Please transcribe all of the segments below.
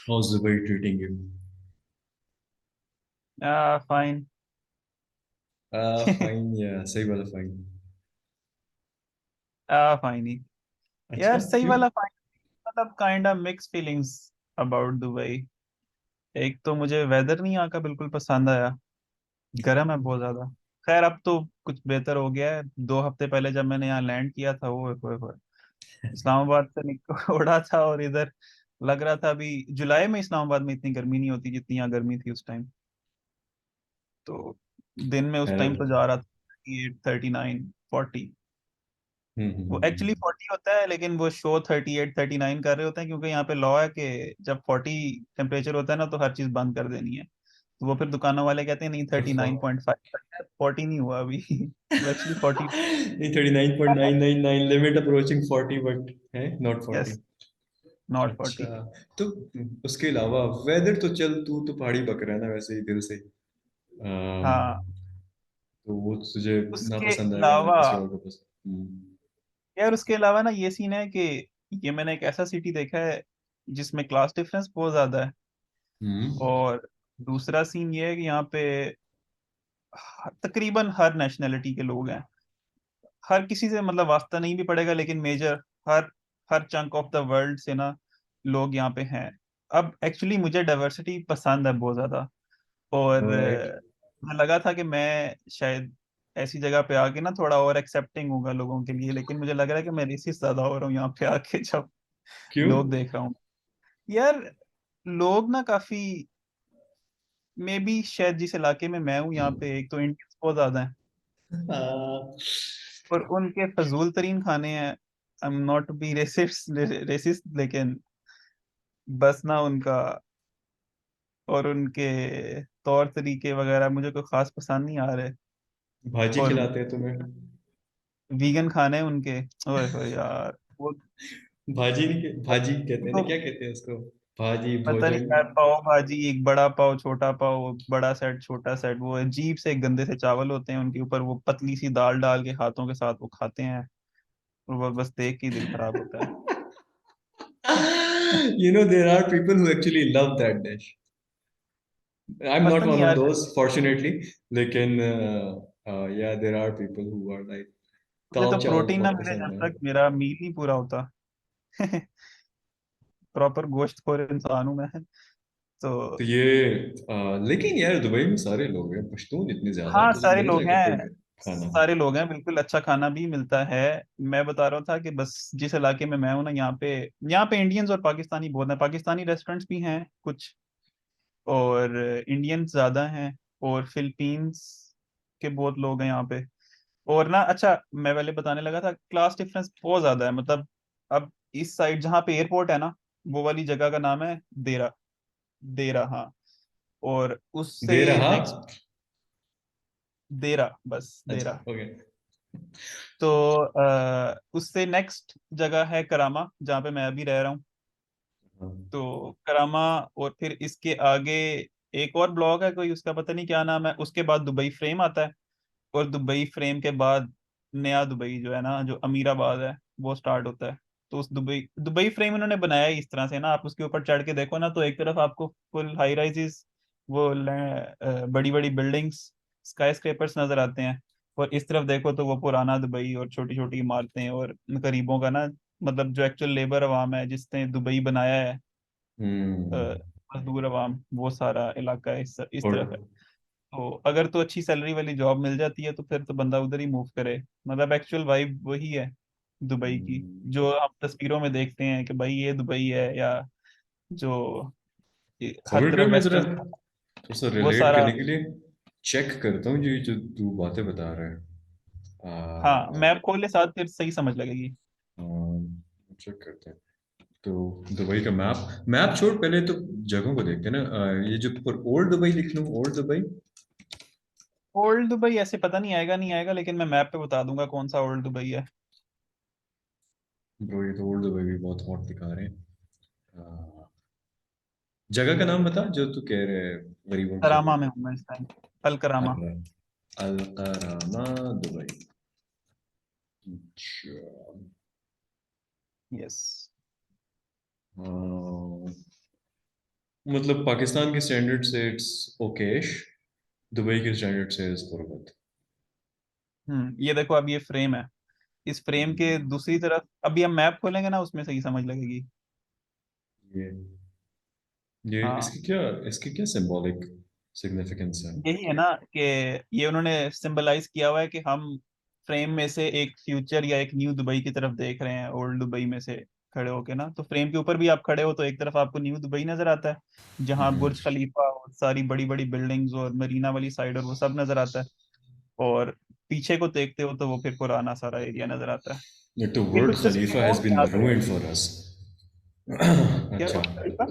How's Dubai treating you? Fine. Fine या सही वाला फाइन। फाइन ही। अच्छा, यार सही क्यों? वाला फाइन। मतलब kind of mix feelings about Dubai. एक तो मुझे वेदर नहीं यहाँ का बिल्कुल पसंद आया। गर्म है बहुत ज्यादा। खैर अब तो कुछ बेहतर हो गया है। 2 हफ्ते पहले जब मैंने यहाँ लैंड किया था वो इस्लामाबाद से निकल उड़ा था और इधर लग रहा था अभी जुलाई में इस्लामाबाद में इतनी गर्मी नहीं होती जितनी यहाँ गर्मी थी उस टाइम। तो दिन में उस टाइम तो खैर। जा रहा था 38, 39, 40। हम्म, वो एक्चुअली 40 होता है लेकिन वो शो 38, 39 कर रहे होते हैं क्योंकि यहाँ पे लॉ है कि जब 40 टेम्परेचर होता है ना तो हर चीज बंद कर देनी है। तो वो फिर दुकानों वाले कहते हैं नहीं तो 39.5 40 नहीं हुआ अभी वो एक्चुअली 40। नहीं, 39.999 लिमिट अप्रोचिंग 40, बट है नॉट यस, 40। नॉट अच्छा। 40। तो उसके अलावा वेदर तो चल, तू तो पहाड़ी बकरा है ना वैसे ही दिल से। हाँ, तो वो तुझे ना उसके पसंद आएगा ना अलावा किसी और को पसंद। यार उसके अलावा ना ये सीन है कि ये मैंने एक ऐसा सिटी देखा है जिसमें क्लास डिफरेंस बहुत ज्यादा है। हम्म। और दूसरा सीन ये है कि यहाँ पे तकरीबन हर नेशनैलिटी के लोग हैं। हर किसी से मतलब वास्ता नहीं भी पड़ेगा लेकिन मेजर हर हर चंक ऑफ द वर्ल्ड से ना लोग यहाँ पे हैं। अब एक्चुअली मुझे डाइवर्सिटी पसंद है बहुत ज्यादा। और ऑलराइट। मुझे लगा था कि मैं शायद ऐसी जगह पे आके ना थोड़ा और एक्सेप्टिंग होगा लोगों के लिए लेकिन मुझे लग रहा है कि मैं रेसिस्ट ज्यादा हो रहा हूँ यहाँ पे आके जब क्यों? लोग देख रहा हूँ। यार लोग ना काफी मे बी शायद जिस इलाके में मैं हूँ यहाँ पे एक तो इंडियंस बहुत ज्यादा है हाँ। और उनके फजूल तरीन खाने हैं। I am not to be racist racist लेकिन बस ना उनका और उनके तौर तरीके वगैरह मुझे कोई खास पसंद नहीं आ रहे। भाजी और खिलाते हैं तुम्हें? वीगन खाने हैं उनके। ओए होए यार वो भाजी नहीं, भाजी कहते हैं ना, तो क्या कहते हैं उसको? भाजी पता नहीं भोजन। यार पाव भाजी एक बड़ा पाव छोटा पाव बड़ा सेट छोटा सेट वो अजीब से गंदे से चावल होते हैं उनके ऊपर वो पतली सी दाल डाल के हाथों के साथ वो खाते हैं। और वो बस देख के ही दिल खराब होता है। There are people who actually love that dish. I'm not पता नहीं one of यार। those, fortunately. लेकिन yeah, there are people who are like मुझे काव तो चाव प्रोटीन ना बहुत मिले पसंद जब है। तक मेरा मील नहीं पूरा होता। प्रॉपर गोश्तखोर इंसान हूं मैं। तो तो ये लेकिन यार दुबई में सारे लोग हैं, पश्तून इतने ज्यादा है, हाँ तुझे सारे मिल लोग जाएगा हैं। गुड खाना। सारे लोग हैं बिल्कुल अच्छा खाना भी मिलता है। मैं बता रहा था कि बस जिस इलाके में मैं हूं ना यहाँ पे इंडियंस और पाकिस्तानी बहुत हैं। पाकिस्तानी रेस्टोरेंट्स भी हैं कुछ और इंडियंस ज्यादा हैं। और फिलीपींस के बहुत लोग हैं यहाँ पे। और ना अच्छा मैं पहले बताने लगा था क्लास डिफरेंस बहुत ज्यादा है मतलब। अब इस साइड जहाँ पे एयरपोर्ट है ना वो वाली जगह का नाम है देरा। देरा हाँ। और दे उससे रहा। नेक्स्ट देरा बस अच्छा, देरा। ओके। तो उससे नेक्स्ट जगह है करामा जहाँ पे मैं अभी रह रहा हूँ। तो करामा और फिर इसके आगे एक और ब्लॉक है कोई उसका पता नहीं क्या नाम है उसके बाद दुबई फ्रेम आता है। और दुबई फ्रेम के बाद नया दुबई जो है ना जो अमीराबाद है वो स्टार्ट होता है। तो उस दुबई दुबई फ्रेम उन्होंने बनाया है इस तरह से ना आप उसके ऊपर चढ़ के देखो ना तो एक तरफ आपको फुल हाई राइजेस वो बड़ी बड़ी बिल्डिंग्स स्काई स्क्रेपर्स नजर आते हैं। और इस तरफ देखो तो वो पुराना दुबई और छोटी छोटी इमारतें और गरीबों का ना मतलब जो एक्चुअल लेबर अवाम है जिसने दुबई बनाया है हम्म। अ, मजदूर अवाम वो सारा इलाका इस और तरफ है। तो अगर तो अच्छी सैलरी वाली जॉब मिल जाती है तो फिर तो बंदा उधर ही मूव करे। मतलब एक्चुअल वाइब वही है दुबई की जो हम तस्वीरों में देखते हैं कि भाई ये दुबई है या जो हर सब्र कर, तरफ मैं जरा वेस्टर्न थोड़ा सा वो रिलेट सारा। करने के लिए चेक करता हूँ जो तू बातें बता रहा है। हाँ मैप खोल ले साथ फिर सही समझ लगेगी। चेक करते हैं। तो दुबई का मैप मैप छोड़, पहले तो जगहों को देखते हैं ना। ये जो पर ओल्ड दुबई लिख लूँ, ओल्ड दुबई। ओल्ड दुबई ऐसे पता नहीं आएगा नहीं आएगा लेकिन मैं मैप पे बता दूंगा कौन सा ओल्ड दुबई है। ब्रो ये तो ओल्ड दुबई भी बहुत हॉट दिखा रहे हैं। जगह का नाम बता जो तू कह रहे हैं, गरीबों की करामा जगह। में हूँ मैं इस टाइम। अल करामा। अल अलकरामा दुबई। अच्छा। यस। हाँ, मतलब पाकिस्तान के स्टैंडर्ड से इट्स ओकेश, दुबई के स्टैंडर्ड से इस गुर्बत। ये देखो अब ये फ्रेम है, इस फ्रेम के दूसरी तरफ अभी हम मैप खोलेंगे ना, उसमें सही समझ लगेगी। ये ये हाँ, इसकी क्या सिंबॉलिक सिग्निफिकेंस है? यही है ना कि ये उन्होंने सिंबलाइज किया हुआ है कि हम फ्रेम में से एक फ्यूचर या एक न्यू दुबई की तरफ देख रहे हैं, ओल्ड दुबई में से खड़े होके ना। तो फ्रेम के ऊपर भी आप खड़े हो तो एक तरफ आपको न्यू दुबई नजर आता है, जहाँ हम्म। बुर्ज खलीफा और सारी बड़ी बड़ी बिल्डिंग्स और मरीना वाली साइड और वो सब नजर आता है। और पीछे को देखते हो तो वो फिर पुराना सारा एरिया नजर आता है। Like the ये word कुछ तस्वीरें Khalifa has और been याद है। ruined for us. क्या अच्छा, बात खलीफा?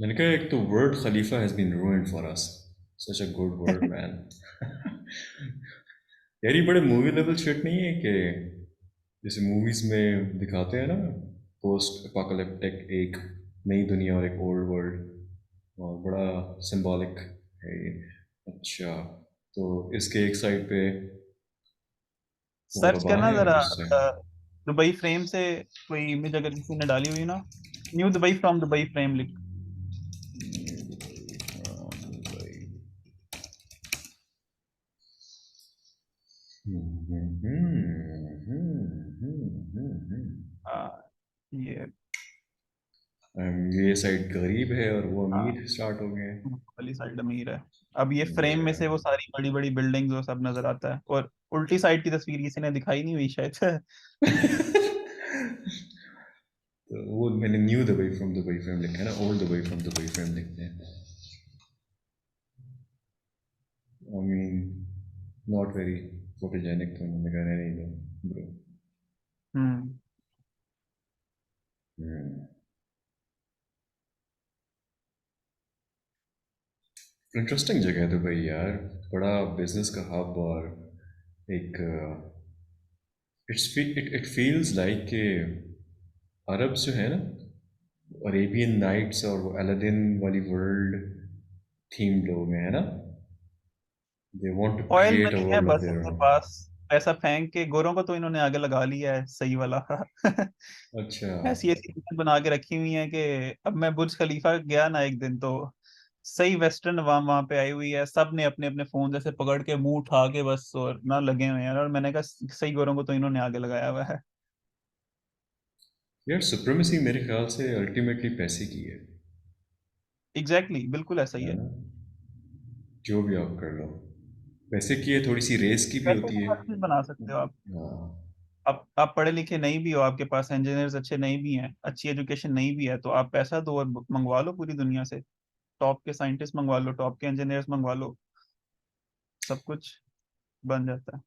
मैंने कहा एक तो word Khalifa has been ruined for us. Such a good word, man. यार ये बड़े मूवी लेवल शिट नहीं है कि जैसे मूवीज में दिखाते हैं ना, पोस्ट अपोकलिप्टिक एक नई दुनिया और एक ओल्ड वर्ल्ड, और बड़ा सिंबॉलिक है ये। अच्छा, तो इसके एक साइड पे वो सर्च गवाह करना है और जरा दूसरे दुबई फ्रेम से कोई इमेज अगर किसी ने डाली हुई ना, new Dubai from Dubai frame लिख। ये ये साइड गरीब है और वो हाँ, अमीर स्टार्ट हो गए। वाली साइड अमीर है। अब ये फ्रेम में Yeah. से वो सारी बड़ी बड़ी बिल्डिंग्स वो सब नजर आता है, और उल्टी साइड की तस्वीर किसी ने दिखाई नहीं हुई शायद। तो वो मैंने new Dubai from Dubai frame लिखा है ना, old Dubai from Dubai frame लिखते हैं। I mean not very photogenic, तो उन्होंने कहा नहीं दो ब्रो। हम्म। इंटरेस्टिंग जगह है दुबई यार, बड़ा बिजनेस का हब, और एक इट फील्स लाइक के अरब्स जो है ना, अरेबियन नाइट्स और वो अलादीन वाली वर्ल्ड थीम लोग हैं ना, they want to oil create a money है वर्ल्ड ऑफ बस देयर इनके ओन। पास, पैसा फेंक के गोरों को तो इन्होंने आगे लगा लिया है सही वाला। अच्छा। ऐसी ऐसी चीजें बना के रखी हुई हैं कि अब मैं बुर्ज खलीफा गया ना एक दिन, तो सही वेस्टर्न अवाम वहां पे आई हुई है, सब ने अपने अपने फोन जैसे पकड़ के मुंह उठा के बस और ना लगे हुए हैं, और मैंने कहा सही गोरों को तो इन्होंने आगे लगाया हुआ है। यार सुप्रीमेसी मेरे ख्याल से अल्टीमेटली पैसे की एग्जैक्टली exactly, बिल्कुल ऐसा ही है है। ना, जो भी आप कर लो पैसे की है, थोड़ी सी रेस की भी पैसे होती से है। हर चीज बना सकते हो आप। हाँ। आप पढ़े लिखे नहीं भी हो, आपके पास इंजीनियर्स अच्छे नहीं भी हैं, अच्छी एजुकेशन नहीं भी है, तो आप पैसा दो और मंगवा लो पूरी दुनिया से। टॉप के साइंटिस्ट मंगवा लो, टॉप के इंजीनियर्स मंगवा लो, सब कुछ बन जाता है।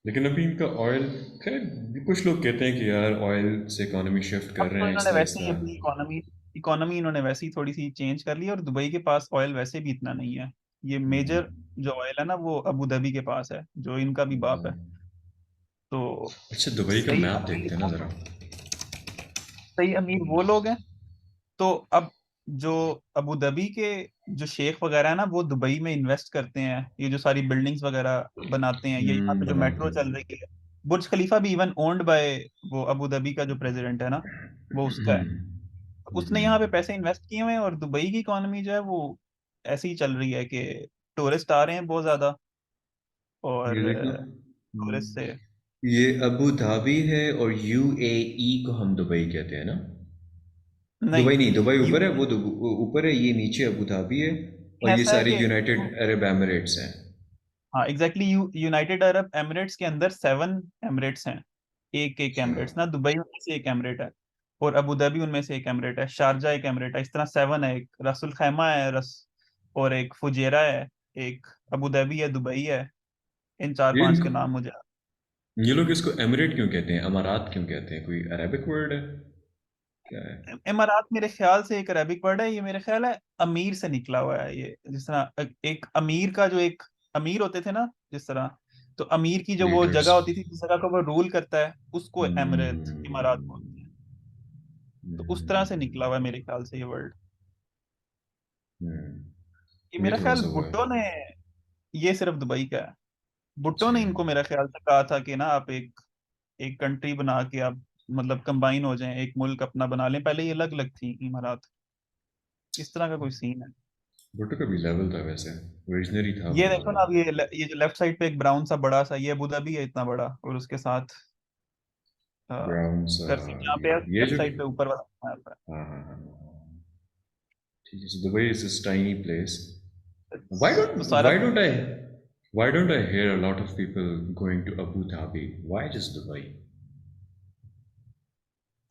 लेकिन अभी इनका ऑयल, खैर कुछ लोग कहते हैं कि यार ऑयल से इकोनॉमी शिफ्ट अब कर रहे तो हैं इन्होंने इसलिए वैसे ही इसका। अपनी इकोनॉमी इकोनॉमी इन्होंने वैसे ही थोड़ी सी चेंज कर ली, और दुबई के पास ऑयल वैसे भी इतना नहीं है। ये मेजर जो ऑयल है ना वो अबू धाबी के पास है, जो इनका भी बाप है। तो अच्छा, दुबई का सही मैप अमीर देखते हैं ना जरा। सही अमीर वो लोग हैं। तो अब जो अबू धाबी के जो शेख वगैरह है ना, वो दुबई में इन्वेस्ट करते हैं, ये जो सारी बिल्डिंग्स वगैरह बनाते हैं, ये यहाँ पे जो बनाते मेट्रो हैं। चल रही है, बुर्ज खलीफा भी इवन ओन्ड बाय वो अबू धाबी का जो प्रेसिडेंट है ना, वो उसका है। उसने यहाँ पे पैसे इन्वेस्ट किए हुए हैं, और दुबई की इकोनॉमी जो है वो ऐसी ही चल रही है कि टूरिस्ट आ रहे हैं बहुत ज्यादा, और ये देखना, टूरिस्ट से ये अबू धाबी है और यूएई को हम दुबई कहते हैं ना। नहीं। दुबई नहीं, दुबई यू ऊपर है, वो ऊपर है, ये नीचे अबू धाबी है, और ये ऐसा है सारे कि यूनाइटेड अरब एमिरेट्स हैं। हाँ एग्जैक्टली, यूनाइटेड अरब एमिरेट्स के अंदर 7 एमिरेट्स हैं। एक एक अच्छा। एमिरेट्स ना, दुबई उनमें से एक एमिरेट है, और अबू धाबी उनमें से एक एमिरेट है, शारजा एक एमिरेट है, इस तरह 7 है। एक रसुल खैमा है, और एक फुजेरा है, एक अबू धाबी है, दुबई है। इन चार ये पांच इनको, के नाम मुझे। ये लोग इसको एमिरेट क्यों कहते हैं, अमारात क्यों कहते हैं, कोई अरेबिक वर्ड है क्या है? इमारात मेरे ख्याल से एक अरबिक वर्ड है, ये मेरे ख्याल है अमीर से निकला हुआ है। ये जिस तरह एक अमीर का जो एक अमीर होते थे ना, जिस तरह, तो अमीर की जो वो लीडर्स। जगह होती थी जिस जगह को वो रूल करता है, उसको एमिरेत इमारात बोलते हैं। तो उस तरह से निकला हुआ है मेरे ख्याल से ये वर्ड। ये ये मेरा थोड़ा ख्याल सा वो है। भुट्टो ने, ये सिर्फ दुबई का है। भुट्टो अच्छा। ने इनको मेरा ख्याल से कहा था कि ना आप एक एक कंट्री बना के आप मतलब कंबाइन हो जाएं, एक मुल्क अपना बना लें। पहले ये अलग अलग थी इमारात। इस तरह का कोई सीन है। भुट्टो का भी लेवल था वैसे, विजनरी था ये बंदा देखो ना, बड़ा। अब ये जो लेफ्ट साइड पे एक ब्राउन सा बड़ा सा, ये अबू धाबी है इतना बड़ा, और उसके साथ ब्राउन सा, कर्सिव जहाँ पे है ये लेफ्ट जो, साइड पे ऊपर वाला यहाँ हाँ हाँ हाँ हाँ, ठीक है। So Dubai is this tiny place. पे। Why तो don't सारा why don't I why don't I hear a lot of people going to Abu Dhabi? Why just Dubai?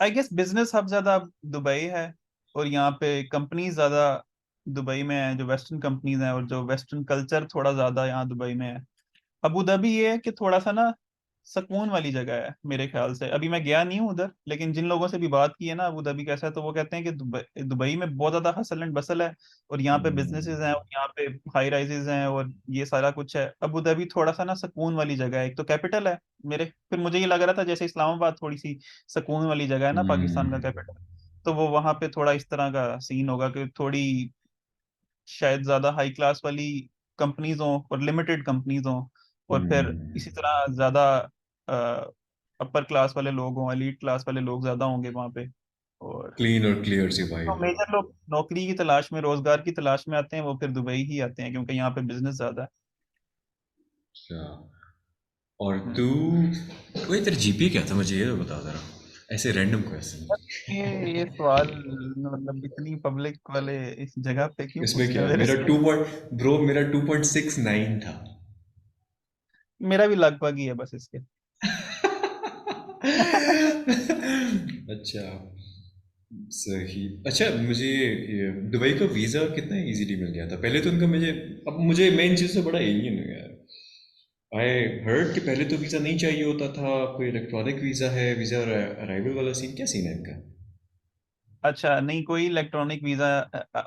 I guess business hub ज्यादा दुबई है, और यहाँ पे कंपनीज ज्यादा Dubai में है, जो वेस्टर्न कंपनीज हैं, और जो वेस्टर्न कल्चर थोड़ा ज्यादा यहाँ दुबई में है। अबू धाबी ये है कि थोड़ा सा ना सुकून वाली जगह है मेरे ख्याल से। अभी मैं गया नहीं हूँ उधर, लेकिन जिन लोगों से भी बात की है ना अबू धाबी कैसा है, तो वो कहते हैं कि दुबई दुबई में बहुत ज्यादा हसल एंड बसल है, और यहाँ पे बिजनेसेस हैं, और यहाँ पे हाई राइजेस हैं, और ये सारा कुछ है। अबू धाबी थोड़ा सा ना सुकून वाली जगह है, एक तो कैपिटल है मेरे, फिर मुझे ये लग रहा था जैसे इस्लामाबाद थोड़ी सी सुकून वाली जगह है ना, पाकिस्तान का Hmm. कैपिटल। तो वो वहां पे थोड़ा इस तरह का सीन होगा कि थोड़ी शायद ज्यादा हाई क्लास वाली कंपनीज हों, और लिमिटेड कंपनीज हों, और फिर इसी Hmm. तरह ज्यादा अपर क्लास वाले लोग हों, एलीट क्लास वाले लोग ज्यादा होंगे वहाँ पे। और Clean और clear सी तो vibe. मेजर लोग नौकरी की तलाश में, रोजगार की तलाश में आते हैं, वो फिर दुबई ही आते हैं, क्योंकि यहाँ पे बिजनेस ज्यादा अच्छा। और है। तू, वही तेरा जीपीए क्या था, मुझे ये तो बता जरा, ऐसे रैंडम क्वेश्चन। ये सवाल मतलब इतनी पब्लिक वाले इस जगह पे क्यों इसमें पूछ रहे क्या हो मेरे मेरा से? 2.69 था। मेरा भी लगभग ही है बस इसके। अच्छा, सही। अच्छा, मुझे ये दुबई का वीज़ा कितना इजीली मिल गया था पहले तो उनका, मुझे, अब मुझे मेन चीज़ से बड़ा एलियन है यार। आई हर्ड कि पहले तो वीज़ा नहीं चाहिए होता था, कोई इलेक्ट्रॉनिक वीज़ा है, वीज़ा अराइवल वाला सीन, क्या सीन है इनका? अच्छा, नहीं कोई इलेक्ट्रॉनिक वीजा,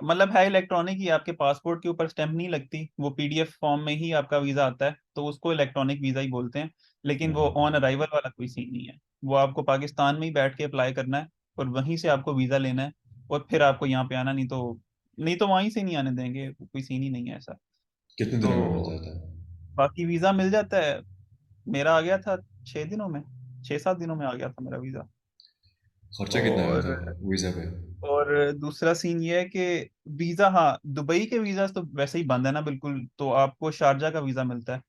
मतलब है इलेक्ट्रॉनिक ही, आपके पासपोर्ट के ऊपर स्टैंप नहीं लगती, वो पीडीएफ फॉर्म में ही आपका वीजा आता है, तो उसको इलेक्ट्रॉनिक वीजा ही बोलते हैं। लेकिन वो ऑन हाँ। अराइवल वाला कोई सीन नहीं है। वो आपको पाकिस्तान में ही बैठ के अप्लाई करना है, और वहीं से आपको वीजा लेना है, और फिर आपको यहाँ पे आना, नहीं तो वहीं से नहीं आने देंगे, कोई सीन ही नहीं है ऐसा। कितने दिनों में मिल तो जाता है? बाकी वीजा मिल जाता है। मेरा आ गया था 6 दिनों में, 6-7 दिनों में आ गया था मेरा वीजा। खर्चा कितना आया था और वीज़ा पे? और दूसरा सीन ये है कि वीजा, हाँ दुबई के वीजा तो वैसे ही बंद है ना बिल्कुल, तो आपको शारजा का वीजा मिलता है।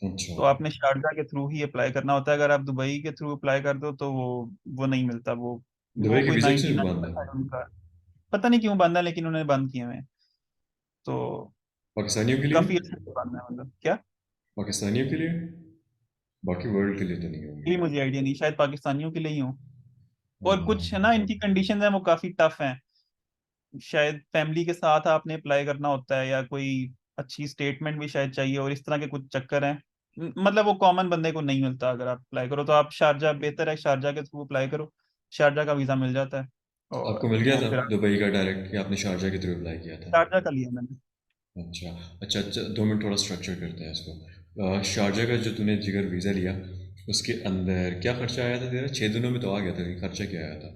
अच्छा। तो आपने शारजा के थ्रू ही अप्लाई करना होता है। अगर आप दुबई के थ्रू अप्लाई कर दो तो वो नहीं मिलता। वो दुबई के कोई वीज़ा नाइनटी क्यों नाइन बंद है? परसेंट उनका, पता नहीं क्यों बंद है, लेकिन उन्होंने बंद किए हुए हैं। तो पाकिस्तानियों के लिए? काफी अच्छे से बंद है, मतलब क्या, पाकिस्तानियों के लिए? बाकी वर्ल्ड के लिए तो नहीं होंगे। ये मुझे आइडिया नहीं, शायद पाकिस्तानियों के लिए ही हो। और कुछ है ना, हाँ। इनकी कंडीशन है वो काफी टफ हैं। शायद फैमिली के साथ आपने अप्लाई करना होता है, या कोई अच्छी स्टेटमेंट भी शायद चाहिए, और इस तरह के कुछ चक्कर हैं। मतलब वो कॉमन बंदे को नहीं मिलता। अगर आप अप्लाई करो तो आप शारजा, बेहतर है शारजा के थ्रू अप्लाई करो, शारजा का वीज़ा मिल जाता है। आपको और मिल गया वो था फिर आप दुबई का डायरेक्ट, या आपने शारजा के थ्रू अप्लाई किया था? शारजा का लिया मैंने। अच्छा। अच्छा अच्छा, 2 मिनट थोड़ा स्ट्रक्चर करते हैं इसको। शारजा का जो तूने जिगर वीज़ा लिया, उसके अंदर क्या खर्चा आया था तेरा? 6 दिनों में तो आ गया था, लेकिन खर्चा क्या आया था?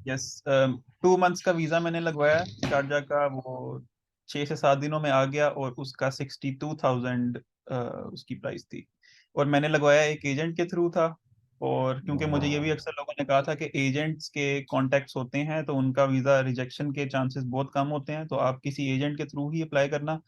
यस, 2 मंथ्स का वीज़ा मैंने लगवाया शारजा का, वो 6 से 7 दिनों में आ गया, और उसका 62,000 उसकी प्राइस थी। और मैंने लगवाया एक एजेंट के थ्रू था। और क्योंकि मुझे ये भी हाँ। अक्सर लोगों ने कहा था कि एजेंट्स के कॉन्टेक्ट्स होते हैं तो उनका वीज़ा रिजेक्शन के चांसेस बहुत कम होते हैं, तो आप किसी एजेंट के थ्रू ही अप्लाई करना।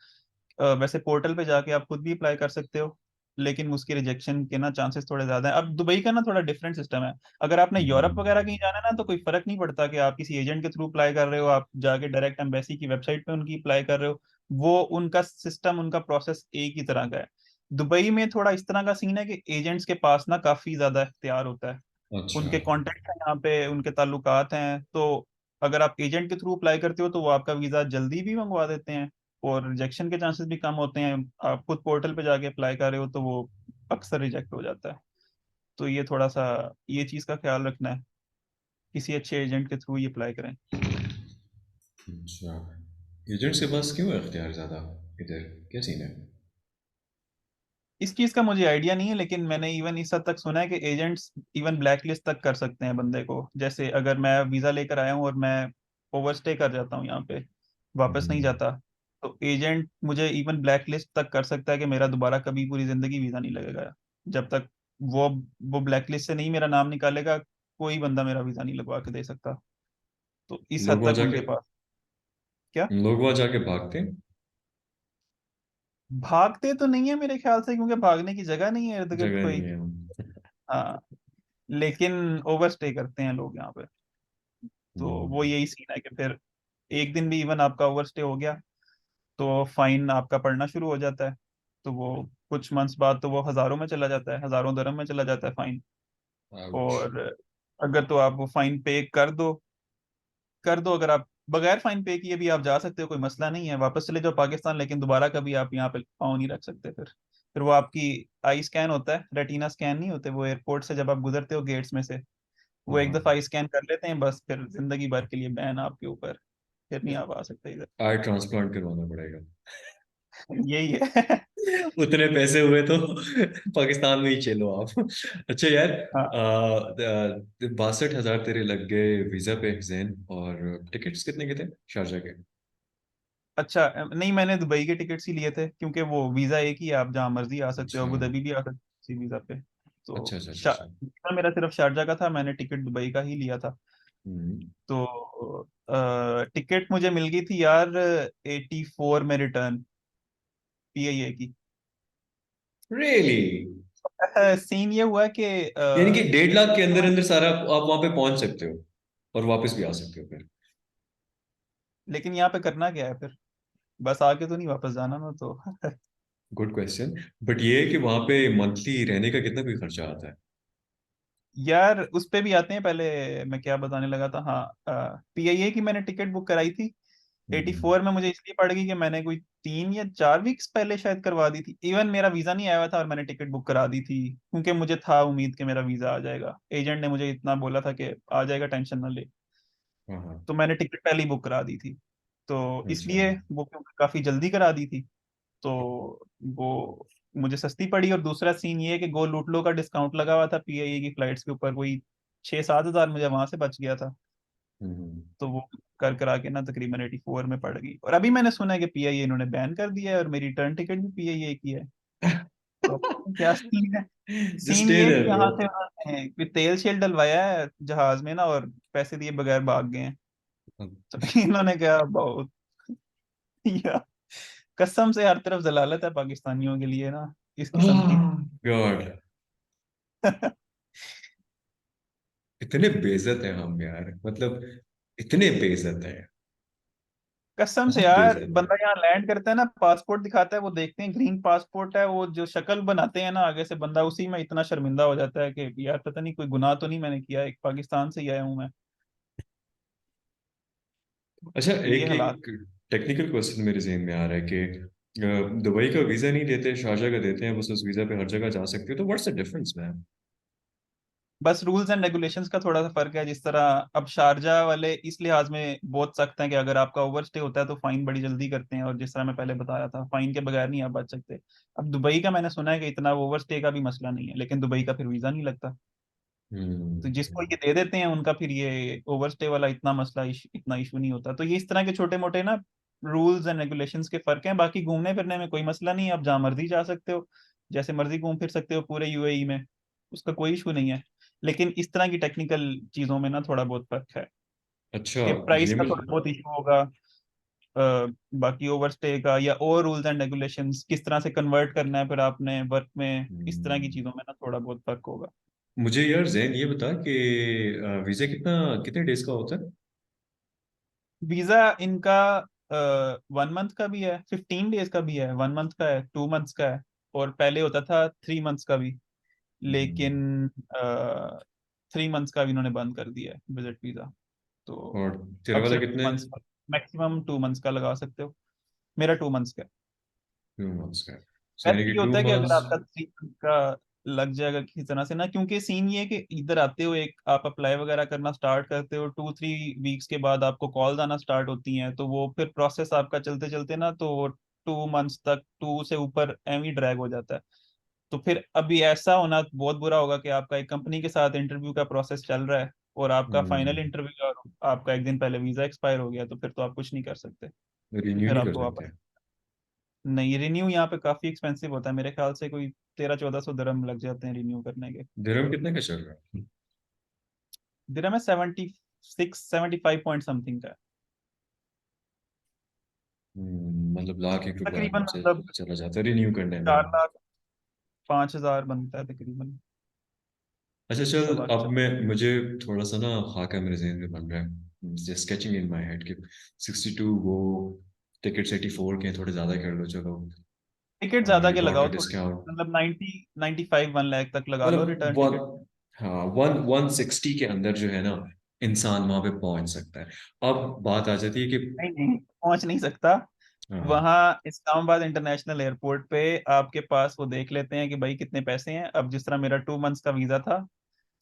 वैसे पोर्टल पे जाके आप खुद भी अप्लाई कर सकते हो, लेकिन उसके रिजेक्शन के ना चांसेस थोड़े ज्यादा हैं। अब दुबई का ना थोड़ा डिफरेंट सिस्टम है। अगर आपने यूरोप वगैरह कहीं जाना है ना, तो कोई फर्क नहीं पड़ता कि आप किसी एजेंट के थ्रू अप्लाई कर रहे हो, आप जाके डायरेक्ट एम्बेसी की वेबसाइट पे उनकी अप्लाई कर रहे हो। वो उनका सिस्टम, उनका प्रोसेस एक ही तरह का है। दुबई में थोड़ा इस तरह का सीन है कि एजेंट्स के पास ना काफी ज्यादा इख्तियार होता है, अच्छा। उनके कॉन्टेक्ट हैं यहाँ पे, उनके ताल्लुकात हैं। तो अगर आप एजेंट के थ्रू अप्लाई करते हो तो वो आपका वीज़ा जल्दी भी मंगवा देते हैं, और रिजेक्शन के चांसेस भी कम होते हैं। आप खुद पोर्टल पे जाके अप्लाई कर रहे हो तो वो अक्सर रिजेक्ट हो जाता है। तो ये थोड़ा सा, ये चीज़ का ख्याल रखना है, किसी अच्छे एजेंट के थ्रू ही अप्लाई करें। अच्छा, एजेंट्स के पास क्यों है अख्तियार ज़्यादा इधर, क्या सीन है? इस चीज़ का मुझे आइडिया नहीं है, लेकिन मैंने इवन इस हद तक सुना है कि एजेंट्स इवन ब्लैक लिस्ट तक कर सकते हैं बंदे को। जैसे अगर मैं वीज़ा लेकर आया हूँ और मैं ओवरस्टे कर जाता हूँ यहाँ पे, वापस नहीं हम्म। जाता, तो एजेंट मुझे इवन ब्लैक लिस्ट तक कर सकता है कि मेरा दोबारा कभी पूरी जिंदगी वीज़ा नहीं लगेगा। जब तक वो वो ब्लैक लिस्ट से नहीं मेरा नाम निकालेगा, कोई बंदा मेरा वीज़ा नहीं लगवा के दे सकता। तो इस लोग हद वहाँ तक जाके उनके पास। क्या? लोग वहां जाके भागते हैं? भागते तो नहीं है मेरे ख्याल से, क्योंकि भागने की जगह नहीं है इर्द गिर्द जगह नहीं कोई। है। हाँ, लेकिन ओवर स्टे करते हैं लोग यहाँ पे। तो वो हम्म। यही सीन है कि फिर एक दिन भी इवन आपका ओवर स्टे हो गया तो फाइन आपका पड़ना शुरू हो जाता है। तो वो कुछ मंथ्स बाद तो वो हजारों में चला जाता है, हजारों दरम में चला जाता है फाइन। आउच। और अगर तो आप वो फाइन पे कर दो, अगर आप बगैर फाइन पे किए भी आप जा सकते हो, कोई मसला नहीं है, वापस चले जाओ पाकिस्तान, लेकिन दोबारा कभी आप यहाँ पे पाँव नहीं रख सकते फिर वो आपकी आई स्कैन होता है, रेटिना स्कैन नहीं होते वो, एयरपोर्ट से जब आप गुजरते हो गेट्स में से, वो एक दफा हाँ, आई स्कैन कर लेते हैं, बस फिर जिंदगी भर के लिए बैन आपके ऊपर, फिर नहीं आप आ सकते इधर। आई ट्रांसप्लांट करवाना पड़ेगा। यही है। उतने पैसे हुए तो पाकिस्तान में ही चलो आप। अच्छा यार, हाँ। 62,000 तेरे लग गए वीजा पे जैन, और टिकट्स कितने के थे शारजा के? अच्छा, नहीं मैंने दुबई के टिकट्स ही लिए थे, क्योंकि वो वीजा एक ही है, आप जहाँ मर्जी आ सकते हो, अच्छा अबू धाबी भी आ सकते हो इसी वीजा पे। अच्छा तो अच्छा अच्छा अच्छा। वीजा मेरा सिर्फ शारजा का था, मैंने टिकट दुबई का ही लिया था। हम्म। तो टिकट मुझे मिल गई थी यार 84 में रिटर्न, पीआईए की। रियली? सीन ये हुआ कि यानी कि 1.5 लाख के अंदर अंदर सारा आप वहां पे पहुंच सकते हो और वापस भी आ सकते हो फिर? लेकिन यहाँ पे करना क्या है फिर, बस आके तो नहीं वापस जाना ना तो। Good question. बट ये है कि वहां पे मंथली रहने का कितना कोई खर्चा आता है? यार उस पे भी आते हैं, पहले मैं क्या बताने लगा था, हाँ, पीआईए की मैंने टिकट बुक कराई थी। हम्म। 84 में मुझे इसलिए पड़ गई कि मैंने कोई 3 या 4 वीक्स पहले शायद करवा दी थी, इवन मेरा वीजा नहीं आया हुआ था और मैंने टिकट बुक करा दी थी, क्योंकि मुझे था उम्मीद कि मेरा वीजा आ जाएगा, एजेंट ने मुझे इतना बोला था कि आ जाएगा, टेंशन ना ले। हाँ हाँ। तो मैंने टिकट पहले ही बुक करा दी थी, तो अच्छा। इसलिए वो क्योंकि काफी जल्दी करा दी थी, तो वो मुझे सस्ती पड़ी। और दूसरा सीन ये है कि गो लूट लो का डिस्काउंट लगा हुआ था पीआईए की फ्लाइट्स के ऊपर, कोई 6-7 हजार मुझे वहां से बच गया था। हम्म। तो वो कर करा के ना तकरीबन 84 में पड़ गई। और अभी मैंने सुना है कि पीआईए इन्होंने बैन कर दिया है और मेरी रिटर्न टिकट भी पीआईए की है। तो क्या सीन है? जस्ट सीन स्टे ये है देयर कि ब्रो। यहाँ से उन्होंने कोई तेल शेल डलवाया है जहाज में ना, और पैसे दिए बगैर भाग गए हैं। तो इन्होंने क्या बहुत, या कसम से हर तरफ जलालत है पाकिस्तानियों के लिए ना, इस किस्म की। गॉड, इतने बेइज्जत हैं हम यार, मतलब इतने बेइज्जत हैं, कसम से बहुत यार, बेइज्जत हैं। बंदा यहाँ लैंड करता है ना, पासपोर्ट दिखाता है, वो देखते हैं ग्रीन पासपोर्ट है, वो जो शक्ल बनाते हैं ना आगे से, बंदा उसी में इतना शर्मिंदा हो जाता है कि यार पता नहीं कोई गुनाह तो नहीं मैंने किया, एक पाकिस्तान से ही आया हूँ मैं। अच्छा, तो ये एक हालात। एक टेक्निकल क्वेश्चन मेरे जहन में आ रहा है कि दुबई का वीजा नहीं देते, शारजा का देते हैं, बस उस वीजा पे हर जगह जा सकते हो, तो व्हाट्स द डिफरेंस मैम? बस रूल्स एंड रेगुलेशंस का थोड़ा सा फर्क है, जिस तरह अब शारजा वाले इस लिहाज में बहुत सख्त हैं कि अगर आपका ओवर स्टे होता है तो फाइन बड़ी जल्दी करते हैं, और जिस तरह मैं पहले बताया था फाइन के बगैर नहीं आप बच सकते। अब दुबई का मैंने सुना है कि इतना ओवर स्टे का भी मसला नहीं है, लेकिन दुबई का फिर वीजा नहीं लगता। तो जिसको हम्म। ये दे देते हैं उनका फिर ये ओवरस्टे वाला इतना मसला इतना इशू नहीं होता। तो ये इस तरह के छोटे मोटे ना रूल्स एंड रेगुलेशंस के फर्क हैं, बाकी घूमने फिरने में कोई मसला नहीं है, आप जहाँ मर्जी जा सकते हो, जैसे मर्जी घूम फिर सकते हो पूरे यूएई में, उसका कोई इशू नहीं है। लेकिन इस तरह की टेक्निकल चीजों में ना थोड़ा बहुत फर्क है, अच्छा, कि प्राइस ये का मुझे। थोड़ा बहुत इशू होगा। बाकी ओवरस्टे का या और रूल्स एंड रेगुलेशंस किस तरह से कन्वर्ट करना है फिर आपने वर्क में, इस तरह की हम्म, चीजों में ना थोड़ा बहुत फर्क होगा। मुझे यार जैन ये बता कि वीजा कितने डेज का होता है? वीजा इनका 1 मंथ का भी है, 15 डेज का भी है, 1 मंथ का है, 2 मंथ्स का है, और पहले होता था 3 मंथ्स का भी। हम्म, लेकिन 3 मंथ्स का भी इन्होंने बंद कर दिया है विजिट वीजा। तो और तेरा अब वाला सिर्फ कितने? 2 मंथ्स का, मैक्सिमम 2 मंथ्स का लगा सकते हो। मेरा 2 मंथ्स का है। 2 मंथ्स का है, सो यानी वैसे कि ये टू होता है कि अगर मंथ्स आपका 3 मंथ का लग जाएगा किसी तरह से ना, क्योंकि सीन ये है कि इधर आते हो, एक आप अप्लाई वगैरह करना स्टार्ट करते हो, 2-3 वीक्स के बाद आपको कॉल्स आना स्टार्ट होती हैं, तो वो फिर प्रोसेस आपका चलते चलते ना, तो 2 मंथ्स तक, 2 से ऊपर एम ही ड्रैग हो जाता है। तो फिर अभी ऐसा होना बहुत बुरा होगा कि आपका एक कंपनी के साथ इंटरव्यू का प्रोसेस चल रहा है, और आपका फाइनल इंटरव्यू और आपका एक दिन पहले वीजा एक्सपायर हो गया, तो फिर तो आप कुछ नहीं कर सकते। तो रिन्यू फिर नहीं कर आपको सकते? वापस, नहीं, रिन्यू यहाँ पे काफी एक्सपेंसिव होता है, मेरे ख्याल से कोई 1300-1400 दरम लग जाते हैं रिन्यू करने के। दिरहम कितने का चल रहा है? दिरहम में 76-75 पॉइंट समथिंग का है। मतलब लाख एक रुपए तकरीबन आराम से मतलब चला जाता है रिन्यू करने में। 4,05,000 बनता है तकरीबन। अच्छा चल, सवा अब चार। मैं मुझे थोड़ा सा ना खाका मेरे जहन में बन रहा है, just sketching in my head कि 62 वो टिकट्स 84 के हैं, थोड़े ज़्यादा कर लो चलो, टिकट ज्यादा यू के गॉट अ लगाओ थोड़े, डिस्काउंट। मतलब 90, 95, 1 लाख तक लगा लो मतलब रिटर्न टिकट। वन, हाँ 160 के अंदर जो है ना इंसान वहां पे पहुंच सकता है। अब बात आ जाती है कि नहीं नहीं, पहुंच नहीं सकता। हाँ। वहाँ इस्लामाबाद इंटरनेशनल एयरपोर्ट पे आपके पास वो देख लेते हैं कि भाई कितने पैसे हैं। अब जिस तरह मेरा 2 मंथ्स का वीजा था,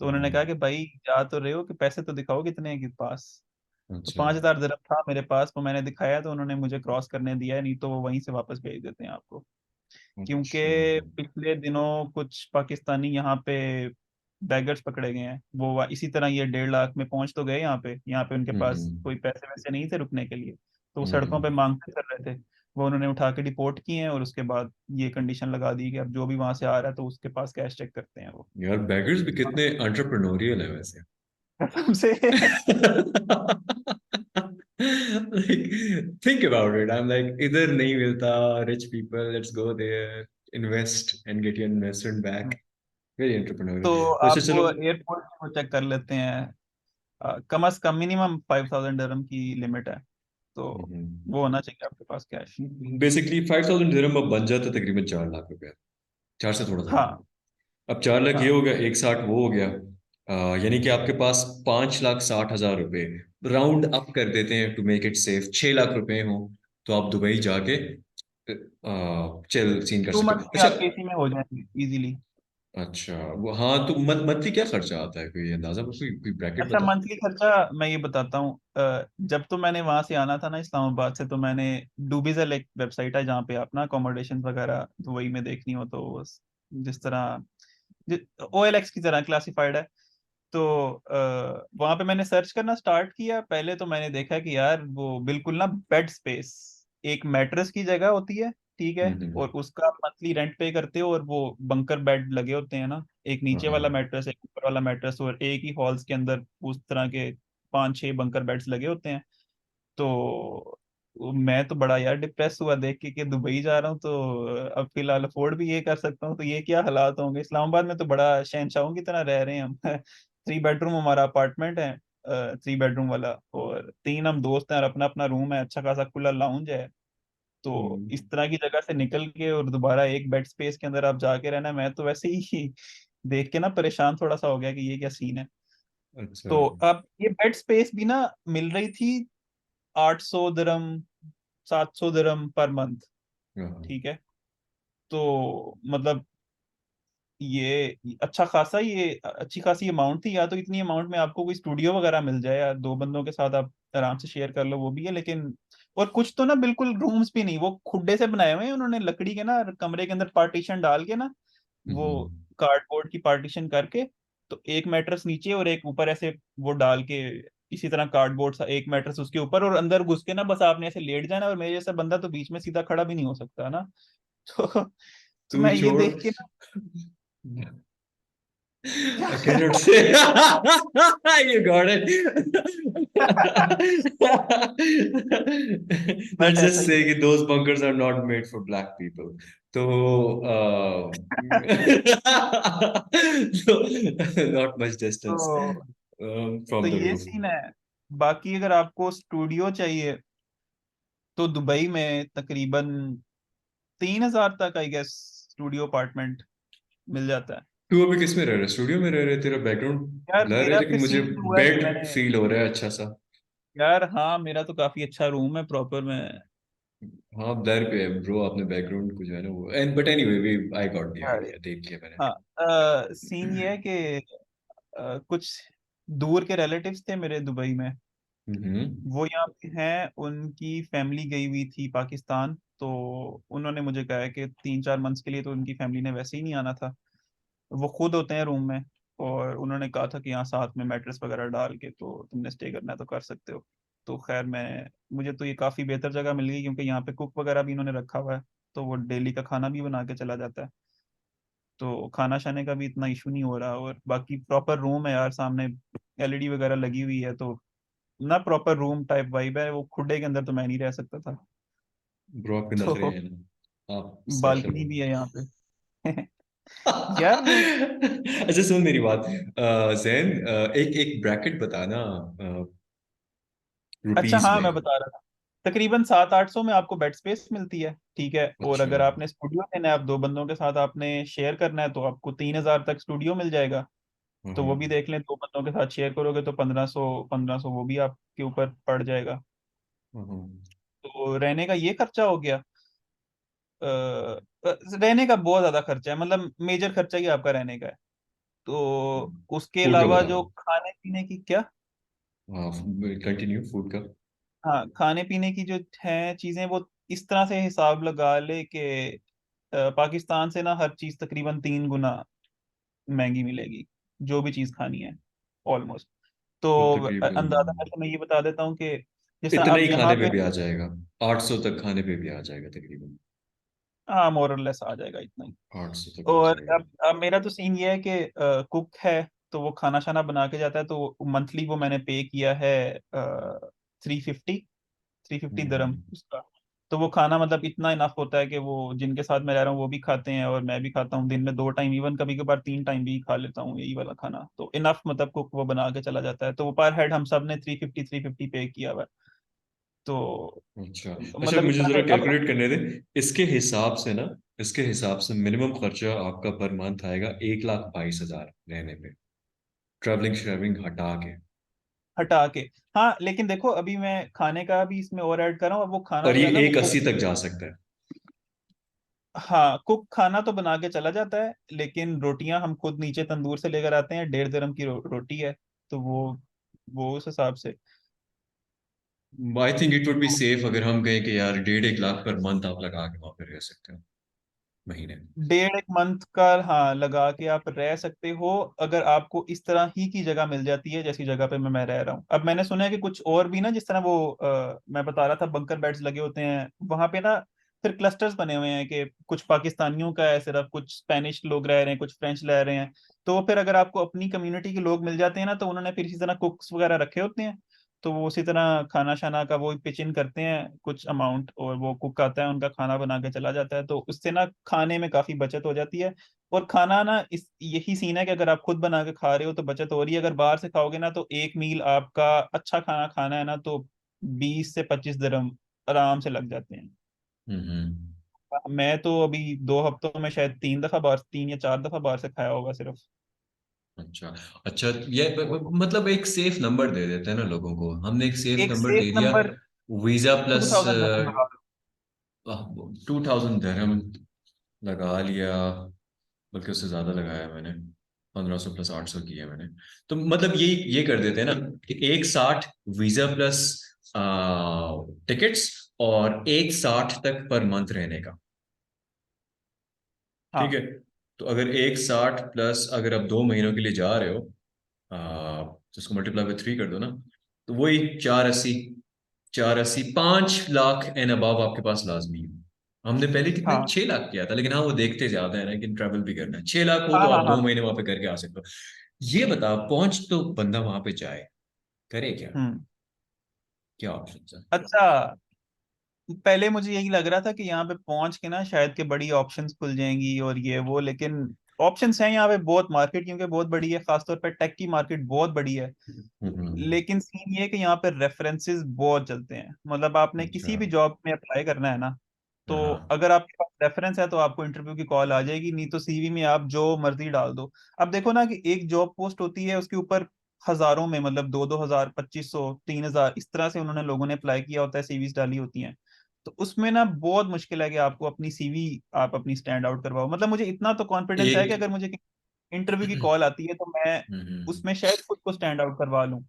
तो उन्होंने हम्म, कहा कि भाई जा तो रहे हो, कि पैसे तो दिखाओ कितने हैं के पास। तो अच्छा 5,000 दिरहम था मेरे पास, वो मैंने दिखाया तो उन्होंने मुझे क्रॉस करने दिया है, नहीं तो वो वहीं से वापस भेज देते हैं आपको। क्योंकि अच्छा। पिछले दिनों कुछ पाकिस्तानी यहाँ पे बैगर्स पकड़े गए हैं, वो इसी तरह ये 1.5 लाख में पहुंच तो गए यहाँ पे उनके पास हम्म कोई पैसे वैसे नहीं थे रुकने के लिए, तो वो सड़कों पे हम्म। मांगते कर रहे थे। वो उन्होंने उठा के डिपोर्ट किए हैं, और उसके बाद ये कंडीशन लगा दी कि अब जो भी वहां से आ रहा है तो उसके पास कैश चेक करते हैं वो। यार बैगर्स भी कितने एंटरप्रेन्योरियल है वैसे। कसम से। Like, think about it. I'm like, इधर नहीं मिलता, rich people, let's go there, invest and get your investment back. Very तो entrepreneurial. तो अच्छा आप चलो। वो एयरपोर्ट को चेक कर लेते हैं। कम अज कम मिनिमम 5,000 दिरहम की लिमिट है, तो वो होना चाहिए आपके पास कैश। बेसिकली 5,000 दिरहम अब बन जाता है तकरीबन 4 लाख रुपए, चार से थोड़ा ज्यादा। हाँ अब 4 लाख ये हाँ। हो गया, 160 वो हो गया। यानी कि आपके पास 5,60,000 रुपए, राउंड अप कर देते हैं to make it safe, 6 lakh रुपए हो तो आप दुबई जाके चल सीन कर टू सकते मंथ्स हो। के अच्छा। आपके इसी में हो जाएंगे इजीली। अच्छा वो हाँ, तो मंथली क्या खर्चा आता है, कोई अंदाजा, कोई ब्रैकेट अच्छा, बता। मंथली खर्चा मैं ये बताता हूँ। जब तो मैंने वहां से आना था ना इस्लामाबाद से, तो मैंने डूबिज़ल एक वेबसाइट है जहाँ पे आप ना अकोमोडेशन वगैरह दुबई में देखनी हो तो जिस तरह OLX की तरह क्लासिफाइड है। तो वहां पे मैंने सर्च करना स्टार्ट किया। पहले तो मैंने देखा कि यार वो बिल्कुल ना बेड स्पेस, एक मैट्रेस की जगह होती है, ठीक है, हम्म। और उसका मंथली रेंट पे करते हो, और वो बंकर बेड लगे होते हैं ना, एक हाँ नीचे वाला हाँ। मैट्रेस एक ऊपर वाला मैट्रेस, और एक ही हॉल्स के अंदर उस तरह के 5-6 बंकर बेड्स लगे होते हैं। तो मैं तो बड़ा यार डिप्रेस हुआ देख के कि दुबई जा रहा हूँ, तो अब फिलहाल अफोर्ड भी ये कर सकता हूँ, तो ये क्या हालात होंगे। इस्लामाबाद में तो बड़ा शहनशाहों की तरह रह रहे हैं हम। 3 बेडरूम हमारा अपार्टमेंट है, 3 बेडरूम वाला, और 3 हम दोस्त हैं, और अपना अपना रूम है, अच्छा खासा खुला लाउंज है। तो हम्म, इस तरह की जगह से निकल के और दोबारा एक बेड स्पेस के अंदर आप जाके रहना, मैं तो वैसे ही देख के ना परेशान थोड़ा सा हो गया कि ये क्या सीन है। अच्छा। तो अब ये बेड स्पेस भी ना मिल रही थी 800 दिरहम, 700 दिरहम पर मंथ, हाँ। ठीक है। तो मतलब ये अच्छा खासा, ये अच्छी खासी अमाउंट थी। या तो इतनी अमाउंट में आपको कोई स्टूडियो वगैरह मिल जाए, या 2 बंदों के साथ आप आराम से शेयर कर लो, वो भी है, लेकिन और कुछ तो ना बिल्कुल रूम्स भी नहीं, वो खुड्डे से बनाए हुए हैं उन्होंने लकड़ी के ना, कमरे के अंदर पार्टीशन डाल के ना, वो हम्म कार्डबोर्ड की पार्टीशन करके, तो एक मैट्रेस नीचे और एक ऊपर ऐसे वो डाल के, इसी तरह कार्डबोर्ड सा एक मैट्रेस उसके ऊपर, और अंदर घुस के ना बस आपने ऐसे लेट जाना, और मेरे जैसा बंदा तो बीच में सीधा खड़ा भी नहीं हो सकता ना। तो तू मैं ये छोड़। देख के ना I cannot say. You got it. But Let's ऐसा just ही say है। कि those bunkers are not made for black people. तो so, not much distance तो from the ये roof. सीन है। बाकी अगर आपको स्टूडियो चाहिए, तो दुबई में तकरीबन 3,000 तक आई गेस स्टूडियो अपार्टमेंट मिल जाता है। तू अभी किस में रह रहा है, स्टूडियो में रह रहे, तेरा बैकग्राउंड यार ब्लर है मेरा लेकिन फिर मुझे सीन ये हुआ है कि बेड मैंने, फील हो रहा है अच्छा सा। यार हाँ मेरा तो काफी अच्छा रूम है प्रॉपर में। हाँ ब्लर पे है ब्रो, आपने बैकग्राउंड को जो है ना वो, and but anyway we I got the यार आइडिया, देख लिया मैंने। हाँ, सीन ये है कि कुछ दूर के रिलेटिव्स थे मेरे दुबई में, हम्म वो यहाँ पे हैं, उनकी फैमिली गई हुई थी पाकिस्तान, तो उन्होंने मुझे कहा है कि 3-4 मंथ्स के लिए तो उनकी फैमिली ने वैसे ही नहीं आना था। वो खुद होते हैं रूम में, और उन्होंने कहा था कि यहाँ साथ में मैट्रेस वगैरह डाल के तो तुमने स्टे करना है तो कर सकते हो। तो खैर मैं, मुझे तो ये काफ़ी बेहतर जगह मिल गई, क्योंकि यहाँ पे कुक वगैरह भी इन्होंने रखा हुआ है, तो वो डेली का खाना भी बना के चला जाता है। तो खाना शाने का भी इतना इशू नहीं हो रहा, और बाकी प्रॉपर रूम है यार, सामने LED वगैरह लगी हुई है, तो ना प्रॉपर रूम टाइप वाइब है। वो खुडे के अंदर तो मैं नहीं रह सकता था। ब्रो आपके नखरे तो हैं ना, आप स्पेशल बालकनी हो। भी है यहाँ पे। यार वो अच्छा सुन मेरी बात, जैन, एक एक ब्रैकेट बताना अच्छा, रुपीस हाँ में। मैं बता रहा था, तकरीबन 700-800 में आपको बेड स्पेस मिलती है, ठीक है। और अच्छा। अगर आपने स्टूडियो लेना है, आप 2 बंदों के साथ आपने शेयर करना है, तो आपको 3,000 तक स्टूडियो मिल जाएगा। तो वो भी हम्म। देख लें, 2 बंदों के साथ शेयर करोगे तो 1500 वो भी आपके ऊपर पड़ जाएगा। हम्म। तो रहने का ये खर्चा हो गया। रहने का बहुत ज्यादा खर्चा है, मतलब मेजर खर्चा ही आपका रहने का है। तो उसके फूड का अलावा बताओ। जो खाने पीने की क्या, हाँ, कंटिन्यू फूड का। हाँ खाने पीने की जो है चीजें, वो इस तरह से हिसाब लगा ले कि पाकिस्तान से ना हर चीज तकरीबन 3 गुना महंगी मिलेगी, जो भी चीज खानी है ऑलमोस्ट। तो तो तकरीबन अंदाजा करके मैं ये बता देता हूँ कि जिस तरह इतना अब ही यहाँ खाने पे पे, भी आ जाएगा, 800 तक खाने पे भी आ जाएगा तकरीबन। हाँ मोरलेस आ जाएगा इतना ही। 800 तक आ और जाएगा। अब मेरा तो सीन ये है कि कुक है, तो वो खाना शाना बना के जाता है, तो मंथली वो मैंने पे किया है 350 दरम हम्म। उसका। तो वो खाना मतलब इतना इनफ होता है कि वो जिनके साथ मैं रह रहा हूँ वो भी खाते हैं और मैं भी खाता हूँ, दिन में 2 टाइम, इवन कभी कभार 3 टाइम भी खा लेता हूँ यही वाला खाना। तो इनफ मतलब कुक वो बना के चला जाता है, तो वो पर हेड हम सब ने 350 पे किया हुआ है। तो अच्छा। अच्छा, मतलब इस मुझे तरह जरा से अब, कैलकुलेट करने दे। इसके हिसाब से ना, इसके हिसाब से मिनिमम खर्चा आपका पर मंथ आएगा 1,22,000 रहने पे, ट्रैवलिंग श्रैवलिंग हटा के। हटा के, हाँ लेकिन देखो अभी मैं खाने का भी इसमें और ऐड कर रहा हूँ। अब वो खाना और जो ये है ना वो एक कुक, अस्सी तक जा सकता है। हाँ कुक खाना तो बना के चला जाता है, लेकिन रोटियां हम खुद नीचे तंदूर से लेकर आते हैं, 1.5 दरम की रोटी है। तो वो उस हिसाब से। I think it would be safe अगर हम कहें कि यार 1.5 1 लाख पर मंथ आप लगा के वहां पे रह सकते हो, महीने। 1.5 एक मंथ का, हाँ लगा के आप रह सकते हो, अगर आपको इस तरह ही की जगह मिल जाती है जैसी जगह पे मैं रह रहा हूँ। अब मैंने सुना है कि कुछ और भी ना, जिस तरह वो मैं बता रहा था बंकर बेड्स लगे होते हैं वहां पे ना, फिर क्लस्टर्स बने हुए हैं कि कुछ पाकिस्तानियों का है सिर्फ, कुछ स्पेनिश लोग रह रहे हैं, कुछ फ्रेंच रह रहे हैं। तो फिर अगर आपको अपनी कम्युनिटी के लोग मिल जाते हैं ना, तो उन्होंने फिर इसी तरह कुक्स वगैरह रखे होते हैं। तो वो उसी तरह खाना शाना का वो पिच इन करते हैं कुछ अमाउंट, और वो कुक आता है उनका खाना बना के चला जाता है, तो उससे ना खाने में काफी बचत हो जाती है। और खाना ना इस यही सीन है कि अगर आप खुद बना के खा रहे हो तो बचत हो रही है, अगर बाहर से खाओगे ना तो एक मील आपका अच्छा खाना खाना है ना, तो 20 से 25 दरम आराम से लग जाते हैं। हम्म। मैं तो अभी 2 हफ्तों में शायद 3 दफा बाहर, 3 या 4 दफा बाहर से खाया होगा सिर्फ। अच्छा। अच्छा, ये मतलब एक सेफ नंबर दे देते हैं ना लोगों को, हमने एक सेफ एक नंबर सेफ दे दिया। Number visa two plus thousand लगा 2,000 दरम लगा लिया, बल्कि उससे ज्यादा लगाया मैंने, 1,500 प्लस 800 किया मैंने। तो मतलब ये कर देते हैं ना कि 1,60 वीजा प्लस टिकट्स, और 1,60 तक पर मंथ रहने का। लो। ठीक है। तो अगर 1,60 प्लस अगर आप 2 महीनों के लिए जा रहे हो, तो उसको मल्टीप्लाई बाय 3 कर दो ना, तो वही 480, 480, 5 लाख एंड अबव आपके पास लाजमी है। हमने पहले कितने, हाँ 6 लाख किया था, लेकिन हाँ वो देखते ज्यादा है ना कि ट्रैवल भी करना है, 6 लाख हो हाँ तो हाँ आप हाँ। 2 महीने वहां पे करके आ सकते हो। ये बता, पहुंच तो बंदा वहां पे जाए, करे क्या, हम्म। क्या ऑप्शन है? अच्छा, पहले मुझे यही लग रहा था कि यहाँ पे पहुंच के ना शायद के बड़ी ऑप्शंस खुल जाएंगी और ये वो, लेकिन ऑप्शंस हैं यहाँ पे बहुत, मार्केट क्योंकि बहुत बड़ी है, खासतौर पे टेक की मार्केट बहुत बड़ी है। हम्म। लेकिन सीन ये है कि यहाँ पे रेफरेंसेस बहुत चलते हैं, मतलब आपने अच्छा। किसी भी जॉब में अप्लाई करना है ना, तो हाँ। अगर आपके पास रेफरेंस है तो आपको इंटरव्यू की कॉल आ जाएगी, नहीं तो सीवी में आप जो मर्जी डाल दो। अब देखो ना कि एक जॉब पोस्ट होती है उसके ऊपर हजारों में, मतलब 2-2 हजार, 2500, 3,000 इस तरह से उन्होंने लोगों ने अप्लाई किया होता है, सीवीज डाली होती हैं। तो उसमें ना बहुत मुश्किल है कि आपको अपनी सीवी आप अपनी स्टैंड आउट करवाओ। मतलब मुझे इतना तो कॉन्फिडेंस है कि एक। अगर मुझे इंटरव्यू की कॉल आती है तो मैं हम्म। उसमें शायद खुद को स्टैंड आउट करवा लूं,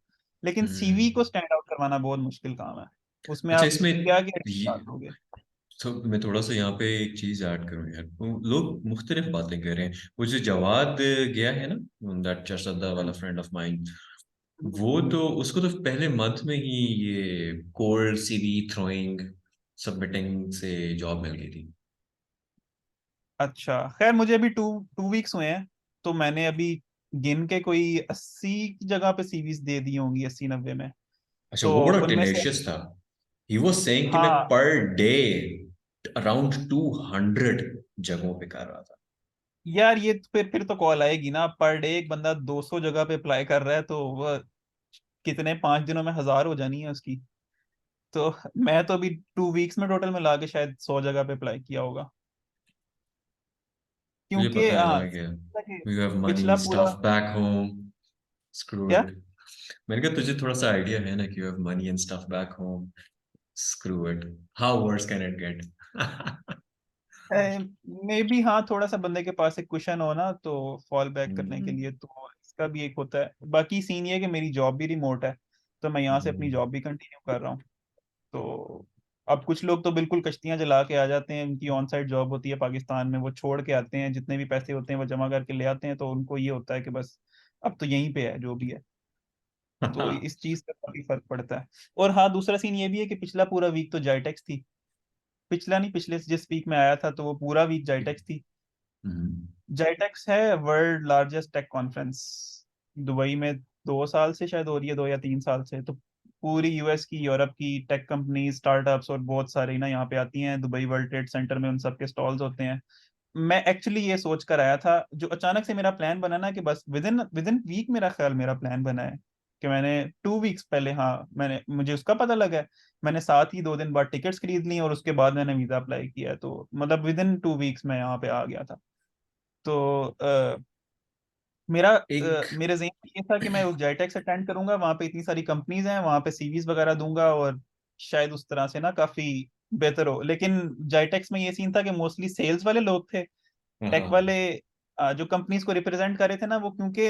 लेकिन सीवी को हम्म। स्टैंड आउट करवाना बहुत मुश्किल काम है। उसमें अच्छा, आप इसमें क्या क्या ये, डाल दोगे। तो मैं थोड़ा सा यहाँ पे एक चीज ऐड करूँ यार, लोग मुख्तलिफ बातें कर रहे हैं। वो जो जवाद गया है ना, दैट चरसद्दा वाला फ्रेंड ऑफ माइन, वो तो उसको तो पहले मंथ में ही ये कोल्ड सीवी थ्रोइंग सबमिटिंग से जॉब मिल गई थी। अच्छा खैर, मुझे अभी 2 2 वीक्स हुए हैं, तो मैंने अभी गिन के कोई 80 जगह पे सीवीज दे दी होंगी, 80-90 में। अच्छा, तो वो बड़ा उनमें से, टेनेशियस था। ही वाज सेइंग कि मैं हाँ पर डे अराउंड 200 जगहों पे कर रहा था। यार ये तो फिर तो कॉल आएगी ना, पर डे एक बंदा 200 जगह पे अप्लाई कर रहा है, तो वह कितने 5 दिनों में 1000 हो जानी है उसकी। तो मैं तो अभी 2 वीक्स में टोटल मिला के शायद 100 जगह पे अप्लाई किया होगा। मुझे क्योंकि पता है हाँ, भाई क्या, यू हैव मनी पिछला पूरा स्टफ बैक होम, स्क्रू क्या, इट। मैंने कहा तुझे थोड़ा सा आइडिया है ना कि you have money and stuff back home, screw it, how worse can it get. Maybe हाँ, थोड़ा सा बंदे के पास एक कुशन हो ना तो फॉल बैक करने के लिए, तो इसका भी एक होता है। बाकी सीन ये है कि मेरी जॉब भी रिमोट है, तो मैं यहाँ से अपनी जॉब भी कंटिन्यू कर रहा हूँ। तो अब कुछ लोग तो बिल्कुल कश्तियां जला के आ जाते हैं, उनकी ऑन साइट जॉब होती है पाकिस्तान में, वो छोड़ के आते हैं, जितने भी पैसे होते हैं वो जमा करके ले आते हैं, तो उनको ये होता है कि बस अब तो यहीं पे है जो भी है। तो इस चीज का काफी फर्क पड़ता है। और हाँ, दूसरा सीन ये भी है कि पिछला पूरा वीक तो जाइटेक्स थी। पिछला नहीं, पिछले जिस वीक में आया था तो वो पूरा वीक जाइटेक्स थी। जाइटेक्स है world largest tech conference, Dubai में 2 साल से शायद हो रही है, 2 या 3 साल से। तो पूरी यूएस की, यूरोप की टेक कंपनी, स्टार्टअप्स और बहुत सारे ना यहाँ पे आती हैं दुबई वर्ल्ड ट्रेड सेंटर में, उन सबके स्टॉल्स होते हैं। मैं एक्चुअली ये सोच कर आया था, जो अचानक से मेरा प्लान बना ना कि बस विद इन वीक, मेरा ख्याल मेरा प्लान बना है कि मैंने 2 वीक्स पहले, हाँ मैंने, मुझे उसका पता लगा है, मैंने साथ ही 2 दिन बाद टिकट्स खरीद ली और उसके बाद मैंने वीजा अप्लाई किया, तो मतलब विद इन 2 वीक्स मैं यहाँ पे आ गया था। तो एक मेरे ज़हन में ये था कि मैं उस जाइटेक्स अटेंड करूंगा, वहाँ पे इतनी सारी कंपनीज हैं, वहाँ पे सीवीज वगैरह दूंगा और शायद उस तरह से ना काफी बेहतर हो। लेकिन जाइटेक्स में ये सीन था कि मोस्टली सेल्स वाले लोग थे, टेक वाले। हाँ, जो कंपनीज को रिप्रेजेंट कर रहे थे ना, वो क्योंकि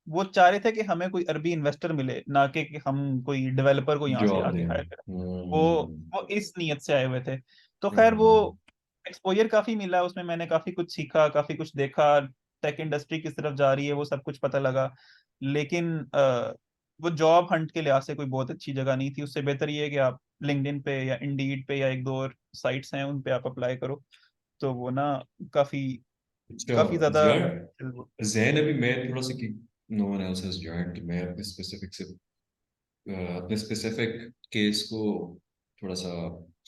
वो चाह रहे थे कि हमें कोई अरबी इन्वेस्टर मिले, ना कि हम कोई डेवलपर को यहाँ से जॉब आके दें। हायर करें। वो वो इस नीयत से आए हुए थे। तो खैर वो हम्म। एक्सपोजर काफी मिला उसमें, मैंने काफी कुछ सीखा, काफी कुछ देखा, टेक इंडस्ट्री किस तरफ जा रही है वो सब कुछ पता लगा। लेकिन वो जॉब हंट के लिहाज से कोई बहुत अच्छी जगह नहीं थी। उससे बेहतर ये है कि आप लिंक्डइन पे या इंडीड पे या एक दो और साइट्स हैं उन पे आप अप्लाई करो, तो वो ना काफी अच्छा काफी ज्यादा। यार, जैन अभी मैं थोड़ा सा कि no one else has joined, मैं अपने स्पेसिफिक केस को थोड़ा सा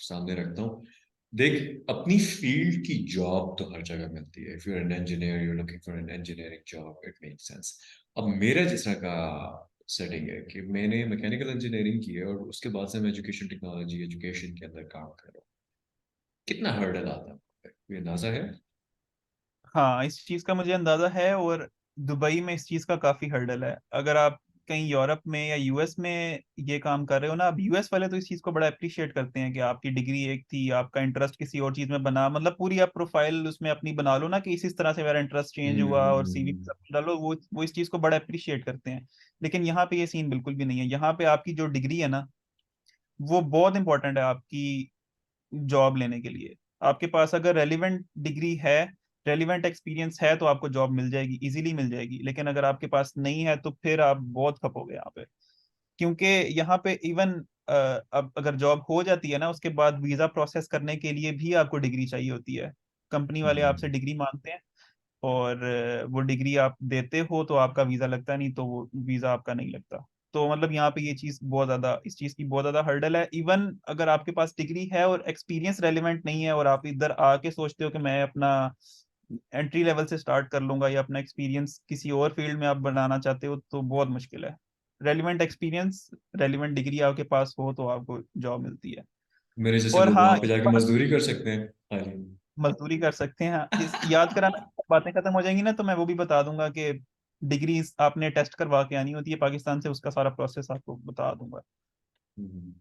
सामने रखता हूँ। देख, अपनी फील्ड की जॉब तो हर जगह मिलती है। If you are an engineer, you are looking for an engineering job, it makes sense. अब मेरा जिस तरह का सेटिंग है कि मैंने मैकेनिकल इंजीनियरिंग की है और उसके बाद से मैं एजुकेशन टेक्नोलॉजी, एजुकेशन के अंदर काम कर रहा हूँ। कितना हर्डल आता है, ये अंदाजा है? हाँ, इस चीज का मुझे अंदाजा है, और दुबई में इस चीज का काफी हर्डल है। अगर आप कहीं यूरोप में या यूएस में ये काम कर रहे हो ना, अब यूएस वाले तो इस चीज को बड़ा अप्रिशिएट करते हैं कि आपकी डिग्री एक थी, आपका इंटरेस्ट किसी और चीज में बना, मतलब पूरी आप प्रोफाइल उसमें अपनी बना लो ना कि इस तरह से मेरा इंटरेस्ट चेंज हुआ और सीवी हम्म। सब डालो, वो इस चीज को बड़ा अप्रिशिएट करते हैं। लेकिन यहाँ पे ये सीन बिल्कुल भी नहीं है। यहाँ पे आपकी जो डिग्री है ना, वो बहुत इंपॉर्टेंट है आपकी जॉब लेने के लिए। आपके पास अगर रेलिवेंट डिग्री है, रेलिवेंट एक्सपीरियंस है, तो आपको जॉब मिल जाएगी, इजीली मिल जाएगी। लेकिन अगर आपके पास नहीं है तो फिर आप बहुत खपोगे यहाँ पे। क्योंकि यहाँ पे इवन अब अगर जॉब हो जाती है ना, उसके बाद वीजा प्रोसेस करने के लिए भी आपको डिग्री चाहिए होती है। कंपनी वाले आपसे हम्म। डिग्री मांगते हैं, और वो डिग्री आप देते हो तो आपका वीजा लगता नहीं, तो वो वीजा आपका नहीं लगता। तो मतलब यहाँ पे ये चीज बहुत ज्यादा, इस चीज की बहुत ज्यादा हर्डल है। इवन अगर आपके पास डिग्री है और एक्सपीरियंस रेलिवेंट नहीं है, और आप इधर आके सोचते हो कि मैं अपना एंट्री लेवल से स्टार्ट कर लूंगा या अपना एक्सपीरियंस किसी और फील्ड में आप बनाना चाहते हो, तो बहुत मुश्किल है। रेलिवेंट एक्सपीरियंस, रेलिवेंट डिग्री आपके पास हो तो आपको जॉब मिलती है। मेरे जैसे और लोग हाँ, वहां पे एक जाके बात, मजदूरी कर सकते हैं खाली। मजदूरी कर सकते हैं। इस याद कराना, बातें खत्म हो जाएंगी ना तो मैं वो भी बता दूंगा कि डिग्री आपने टेस्ट करवा के आनी होती है पाकिस्तान से, उसका सारा प्रोसेस आपको बता दूंगा।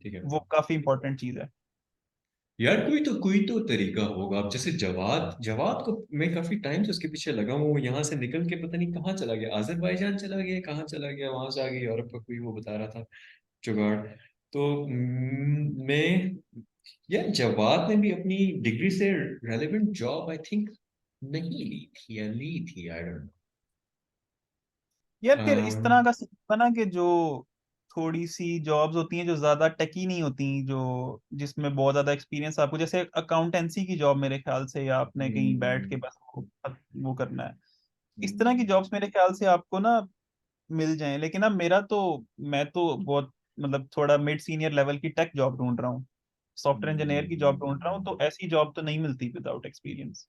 ठीक है। वो काफी इंपॉर्टेंट चीज है। यार कोई तो तरीका होगा। अब जैसे जवाद जवाद को मैं काफी टाइम से उसके पीछे लगा हूँ, यहाँ से निकल के पता नहीं कहाँ चला गया, अजरबैजान चला गया, कहाँ चला गया, वहां से आगे यूरोप का कोई वो बता रहा था जुगाड़। तो मैं, यार जवाद ने भी अपनी डिग्री से रेलेवेंट जॉब आई थिंक नहीं ली थी, या ली थी, आई डोंट यार फिर इस तरह नो। का सीखना ना कि जो थोड़ी सी जॉब्स होती हैं जो ज्यादा टेकी नहीं होती, जो जिसमें बहुत ज्यादा एक्सपीरियंस आपको, जैसे अकाउंटेंसी की जॉब मेरे ख्याल से, या आपने कहीं बैठ के बस वो करना है, इस तरह की जॉब्स मेरे ख्याल से आपको ना मिल जाएं। लेकिन अब मेरा तो, मैं तो बहुत मतलब थोड़ा मिड सीनियर लेवल की टेक जॉब ढूंढ रहा हूँ। सॉफ्टवेयर इंजीनियर की जॉब ढूंढ रहा हूँ, तो ऐसी जॉब तो नहीं मिलती विदाउट एक्सपीरियंस।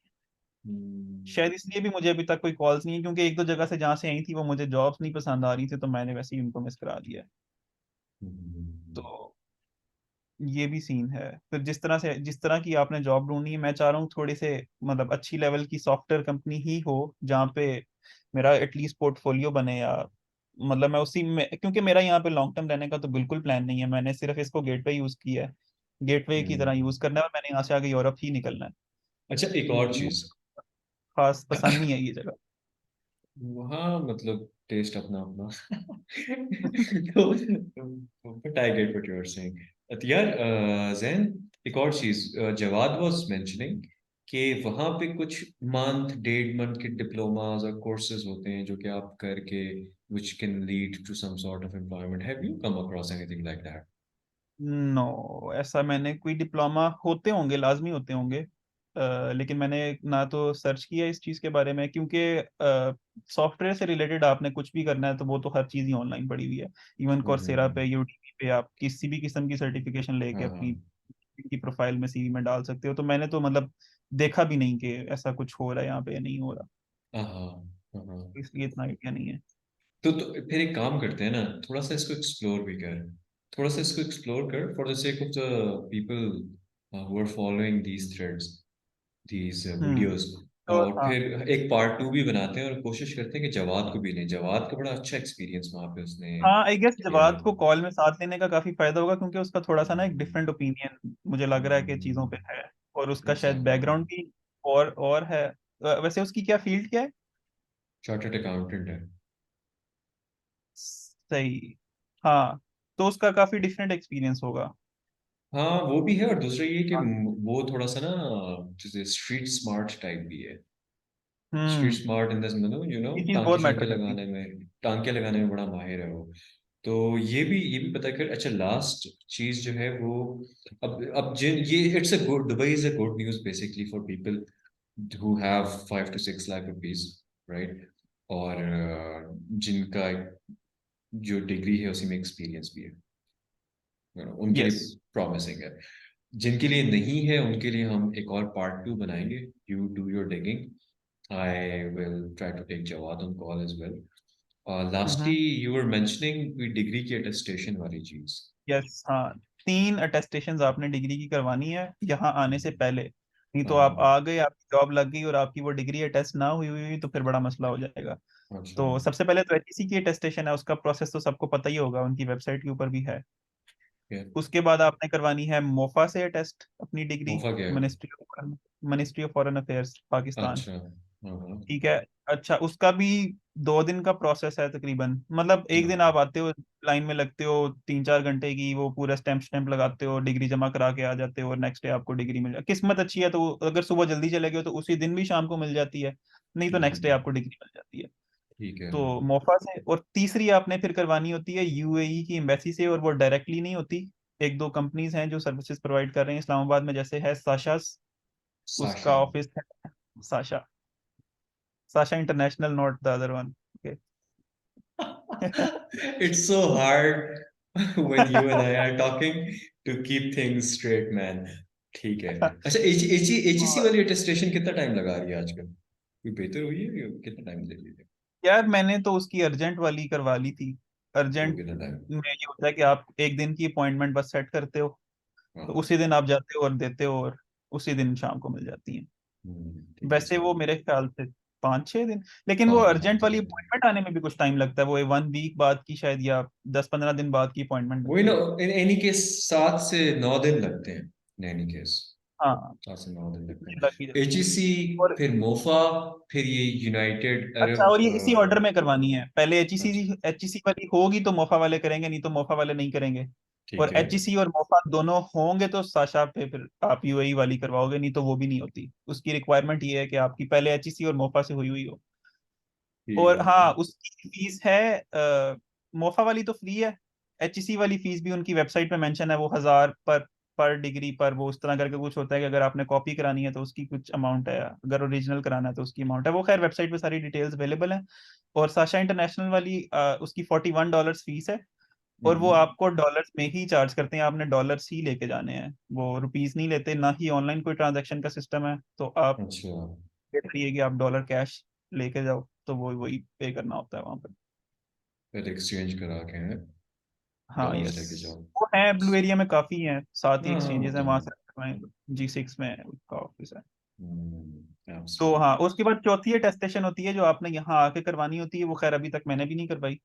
शायद इसलिए भी मुझे अभी तक कोई कॉल्स नहीं है, क्योंकि एक दो जगह से जहाँ से आई थी वो मुझे जॉब्स नहीं पसंद आ रही थी, तो मैंने वैसे ही उनको मिस करा दिया। तो ये भी सीन है। फिर जिस तरह की आपने जॉब ढूंढनी है, मैं चाह रहा हूँ थोड़ी से मतलब अच्छी लेवल की सॉफ्टवेयर कंपनी ही हो, जहाँ पे मेरा एटलीस्ट पोर्टफोलियो बने, या मतलब मैं उसी में, क्योंकि मेरा यहाँ पे लॉन्ग टर्म रहने का तो बिल्कुल प्लान नहीं है। मैंने सिर्फ इसको गेटवे यूज किया है, गेटवे की तरह यूज करना है, और मैंने यहाँ से आगे यूरोप ही निकलना है। अच्छा, एक और क्योंकि चीज। मुझे खास पसंद नहीं है ये जगह। हाँ मतलब टेस्ट अपना अपना। तो but I get what you are saying. तो यार जैन, एक और चीज, जवाद वाज मेंशनिंग कि वहाँ पे कुछ मंथ 1.5 मंथ के डिप्लोमास और कोर्सेज होते हैं जो कि आप करके which can lead to some sort of employment. Have you come across anything like that? No, ऐसा मैंने कोई डिप्लोमा, होते होंगे, लाजमी होते होंगे, लेकिन मैंने ना तो सर्च किया इस चीज़ के बारे में, क्योंकि सॉफ्टवेयर से रिलेटेड आपने कुछ भी करना है तो वो तो हर चीज़ ही ऑनलाइन पड़ी हुई है। इवन कोर्सेरा पे, हम्म। यूडीमी पे आप किसी भी किस्म की सर्टिफिकेशन लेके अपनी हाँ की प्रोफाइल में, सीवी में डाल सकते हो। तो मैंने तो मतलब देखा भी नहीं कि ऐसा कुछ हो रहा है यहाँ पे या नहीं हो रहा, हाँ हाँ हाँ। इसलिए इतना आइडिया नहीं है। तो फिर एक काम करते हैं ना, थोड़ा सा इसको एक्सप्लोर भी कर, थोड़ा सा इसको एक्सप्लोर कर for the sake of the people who are following these threads, these videos. तो और हाँ, फिर एक पार्ट 2 भी बनाते हैं और कोशिश करते हैं कि जवाद को भी लें। जवाद का बड़ा अच्छा एक्सपीरियंस वहाँ पे उसने हाँ, आई गेस किया है। जवाद को कॉल में साथ लेने का काफी फायदा होगा, क्योंकि उसका थोड़ा सा ना एक डिफरेंट ओपिनियन मुझे लग रहा है कि चीजों पे है, और उसका शायद एग्जैक्टली। बैकग्राउंड भी और है। वैसे उसकी क्या फील्ड क्या है? चार्टर्ड अकाउंटेंट है। सही। हाँ, तो उसका काफी डिफरेंट एक्सपीरियंस होगा। हाँ वो भी है, और दूसरा ये कि हाँ। वो थोड़ा सा ना जैसे स्ट्रीट स्मार्ट टाइप भी है। Street hmm. Smart in the मतलब ये चीज टांके बहुत शांके मैटर करती लगाने में, टांके लगाने में बड़ा माहिर है वो। तो ये भी पता कर। अच्छा, लास्ट चीज जो है वो, अब जिन ये it's a good, Dubai is a good news basically for people who have 5 to 6 lakh rupees, right? और जिनका जो डिग्री है उसी में एक्सपीरियंस भी है, उनके लिए यस। प्रॉमिसिंग है। जिनके लिए नहीं है उनके लिए हम एक और पार्ट 2 बनाएंगे। You do your digging, I will try to take Jawad on call as well. Lastly, hmm. you were mentioning we degree की attestation वाली चीज। यस, हाँ, 3 अटेस्टेशंस आपने डिग्री की करवानी है यहाँ आने से पहले। नहीं तो आप हाँ। आ गए, आपकी जॉब लग गई और आपकी वो डिग्री अटेस्ट ना हुई हुई तो फिर बड़ा मसला हो जाएगा। अच्छा। तो सबसे पहले तो एचईसी की अटेस्टेशन है, उसका प्रोसेस तो सबको पता ही होगा, उनकी वेबसाइट के ऊपर भी है। क्या? उसके बाद आपने करवानी है मोफा से अटेस्ट अपनी डिग्री, मोफा क्या है? Ministry of foreign affairs Pakistan. अच्छा। हाँ हाँ। ठीक है। अच्छा, उसका भी 2 दिन का प्रोसेस है तकरीबन, मतलब एक दिन आप आते हो, लाइन में लगते हो 3-4 घंटे की, वो पूरा स्टैंप स्टैंप लगाते हो, डिग्री जमा करा के आ जाते हो, और नेक्स्ट डे आपको डिग्री मिल जाती, किस्मत अच्छी है तो अगर सुबह जल्दी चले गए तो उसी दिन भी शाम को मिल जाती है, नहीं तो नेक्स्ट डे हम्म, आपको डिग्री मिल जाती है। ठीक है। तो मोफा से, और तीसरी आपने फिर करवानी होती है यूएई की एम्बेसी से, और वो डायरेक्टली नहीं होती। एक दो कंपनीज हैं जो सर्विसेज प्रोवाइड कर रहे हैं इस्लामाबाद में, जैसे है साशा, साशा। उसका ऑफिस है। Sasha, Sasha international, not the other one. Okay. It's so hard when you and I are talking to keep things straight, man. ठीक है। अच्छा, एचईसी वाली अटेस्टेशन कितना टाइम लगा रही है आजकल? कोई बेहतर हुई है? कितना टाइम ले रही है? यार मैंने तो उसकी अर्जेंट वाली करवा ली थी। वो अर्जेंट कितना टाइम? में ये होता है कि आप एक दिन की अपॉइंटमेंट बस सेट करते हो, तो हाँ। उसी दिन आप जाते हो और देते हो, और उसी दिन शाम को मिल जाती है। ठीक है, वैसे वो सही। मेरे ख्याल से 5-6 दिन, लेकिन वो 5 अर्जेंट वाली दिन। अपॉइंटमेंट आने में भी कुछ टाइम लगता है, वो 1 वीक बाद की शायद, या 10-15 दिन बाद की अपॉइंटमेंट वही ना, बनती है। इन एनी केस 7 से 9 दिन लगते हैं, इन एनी केस हाँ, 7 से 9 दिन लगते मुझे हैं। लग ही जाती है। एचईसी, और फिर मोफा, फिर ये यूनाइटेड अच्छा, अरब और ये इसी ऑर्डर में करवानी है, पहले एचईसी, अच्छा, एचईसी वाली होगी तो मोफा वाले करेंगे, नहीं तो मोफा वाले नहीं करेंगे। ठीक और है। एचईसी और मोफा दोनों होंगे तो साशा पे फिर आप यूएई वाली करवाओगे, नहीं तो वो भी नहीं होती। उसकी रिक्वायरमेंट ये है कि आपकी पहले एचईसी और मोफा से हुई हुई हो। ठीक और है। हाँ, उसकी फीस है, मोफा वाली तो फ्री है, एचईसी वाली फीस भी उनकी वेबसाइट पे मेंशन है, वो 1000 पर डिग्री पर, वो उस तरह करके कुछ होता है कि अगर आपने कॉपी करानी है तो उसकी कुछ अमाउंट है, अगर ओरिजिनल कराना है तो उसकी अमाउंट है, वो खैर वेबसाइट पे सारी डिटेल्स अवेलेबल है। और साशा इंटरनेशनल वाली उसकी $41 फीस है, और वो हम्म। आपको डॉलर्स में ही चार्ज करते हैं, आपने डॉलर्स ही लेके जाने हैं, वो रुपीस नहीं लेते, ना ही ऑनलाइन कोई ट्रांजैक्शन का सिस्टम है। तो आप अच्छा। बेहतर ये कि आप डॉलर कैश लेके जाओ, तो वो वही पे करना होता है वहां पर। फिर एक्सचेंज करा के हैं, हाँ डॉलर्स यस, लेके जाओ। वो है ब्लू एरिया में काफी हैं, 7 ही हाँ हाँ, वो एक्सचेंजेस हैं तो वहां है। से, G6 में उसका ऑफिस है। तो हाँ, एब्सोल्युटली। उसके बाद चौथी अटेस्टेशन होती है जो आपने यहाँ आके करवानी होती है, वो खैर अभी तक मैंने भी नहीं करवाई।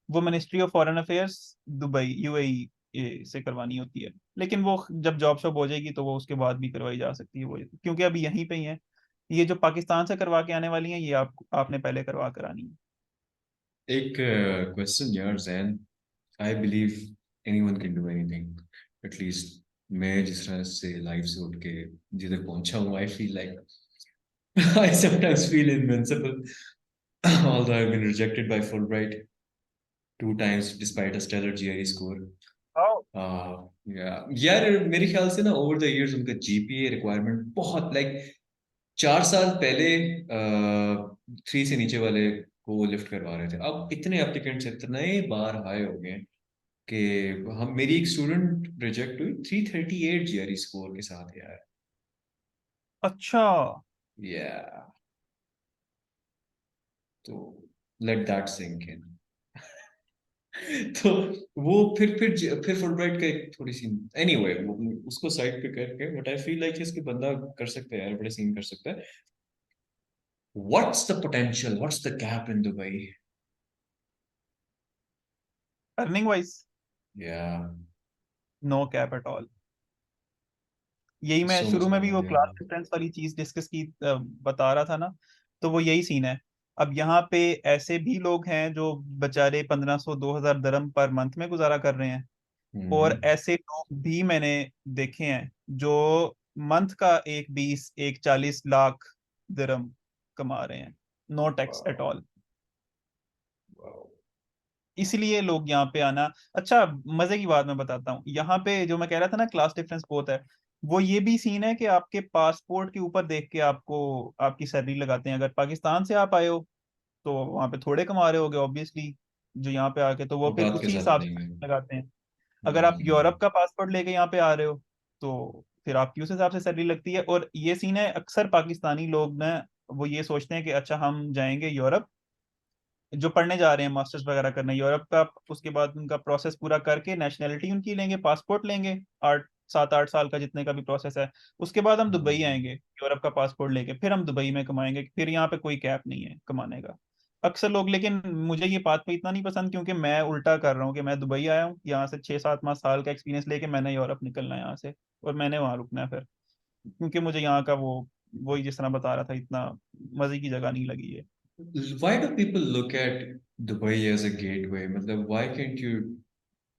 वो ministry of foreign affairs Dubai, UAE से करवानी होती है। लेकिन वो जब जॉब शॉप हो जाएगी तो वो उसके बाद भी करवाई जा सकती है वो, क्योंकि अभी यहीं पे ही है। ये जो पाकिस्तान से करवा के आने वाली हैं, ये आपने पहले करवा कर आनी है। एक क्वेश्चन यार Jain, I believe anyone can do anything, at least मैं जिस तरह से लाइफ से उठ के जिधर पहुंचा हूँ, I feel like I sometimes feel invincible, although I've been rejected by Fulbright 2 times despite a stellar GRE score. आओ। यार मेरे ख्याल से ना ओवर द इयर्स उनका जीपीए रिक्वायरमेंट बहुत, लाइक 4 साल पहले 3 से नीचे वाले को वो लिफ्ट करवा रहे थे, अब इतने एप्लीकेंट्स इतने बार हाई हो गए हैं कि हम, मेरी एक स्टूडेंट रिजेक्ट हुई 338 जीआरई स्कोर के साथ यार। अच्छा। या तो लेट दैट सिंक इन। तो वो फिर फुलब्राइट का एक थोड़ी सी, एनीवे उसको साइड पे करके, बट आई फील लाइक इसके बंदा कर सकता है यार, बड़े सीन कर सकता है। What's the potential, what's the gap in Dubai? Earning wise या नो कैप एट ऑल। यही मैं सो मच शुरू में भी वो मनी यार। क्लास डिफरेंस वाली चीज डिस्कस की बता रहा था ना, तो वो यही सीन है। अब यहाँ पे ऐसे भी लोग हैं जो बेचारे 1500 2000 दरम पर मंथ में गुजारा कर रहे हैं, और हम्म। ऐसे लोग भी मैंने देखे हैं जो मंथ का एक 20 एक 40 लाख दिरहम कमा रहे हैं, no tax at wow. All. Wow. इसलिए लोग यहाँ पे आना। अच्छा, मजे की बात मैं बताता हूँ, यहाँ पे जो मैं कह रहा था ना क्लास डिफरेंस बहुत है, वो ये भी सीन है कि आपके पासपोर्ट के ऊपर देख के आपको आपकी सैलरी लगाते हैं। अगर पाकिस्तान से आप आए हो तो वहाँ पे थोड़े कमा रहे होगे ऑब्वियसली, जो यहाँ पे आके, तो वो वो फिर बात के उसी साथ हिसाब नहीं है। से लगाते हैं। अगर आप यूरोप हम्म। का पासपोर्ट लेके यहाँ पे आ रहे हो तो फिर आपकी उस हिसाब से सैलरी लगती है। और ये सीन है, अक्सर पाकिस्तानी लोग ना वो ये सोचते हैं कि अच्छा हम जाएंगे यूरोप, जो पढ़ने जा रहे हैं मास्टर्स वगैरह करने यूरोप का, उसके बाद उनका प्रोसेस पूरा करके नेशनैलिटी उनकी लेंगे, पासपोर्ट लेंगे, 8 7 8 साल का जितने का भी प्रोसेस है, उसके बाद हम दुबई हम्म। आएंगे यूरोप का पासपोर्ट लेके, फिर हम दुबई में कमाएंगे, फिर यहाँ पे कोई कैप नहीं है कमाने का। अक्सर लोग, लेकिन मुझे ये बात पे इतना नहीं पसंद, क्योंकि मैं उल्टा कर रहा हूँ कि मैं दुबई आया हूँ, यहाँ से 6 7 माह साल का एक्सपीरियंस लेके मैंने यूरोप निकलना है यहाँ से, और मैंने वहाँ रुकना है फिर, क्योंकि मुझे यहाँ का वो वही जिस तरह बता रहा था, इतना मजे की जगह नहीं लगी है। Why do people look at Dubai as a gateway? मतलब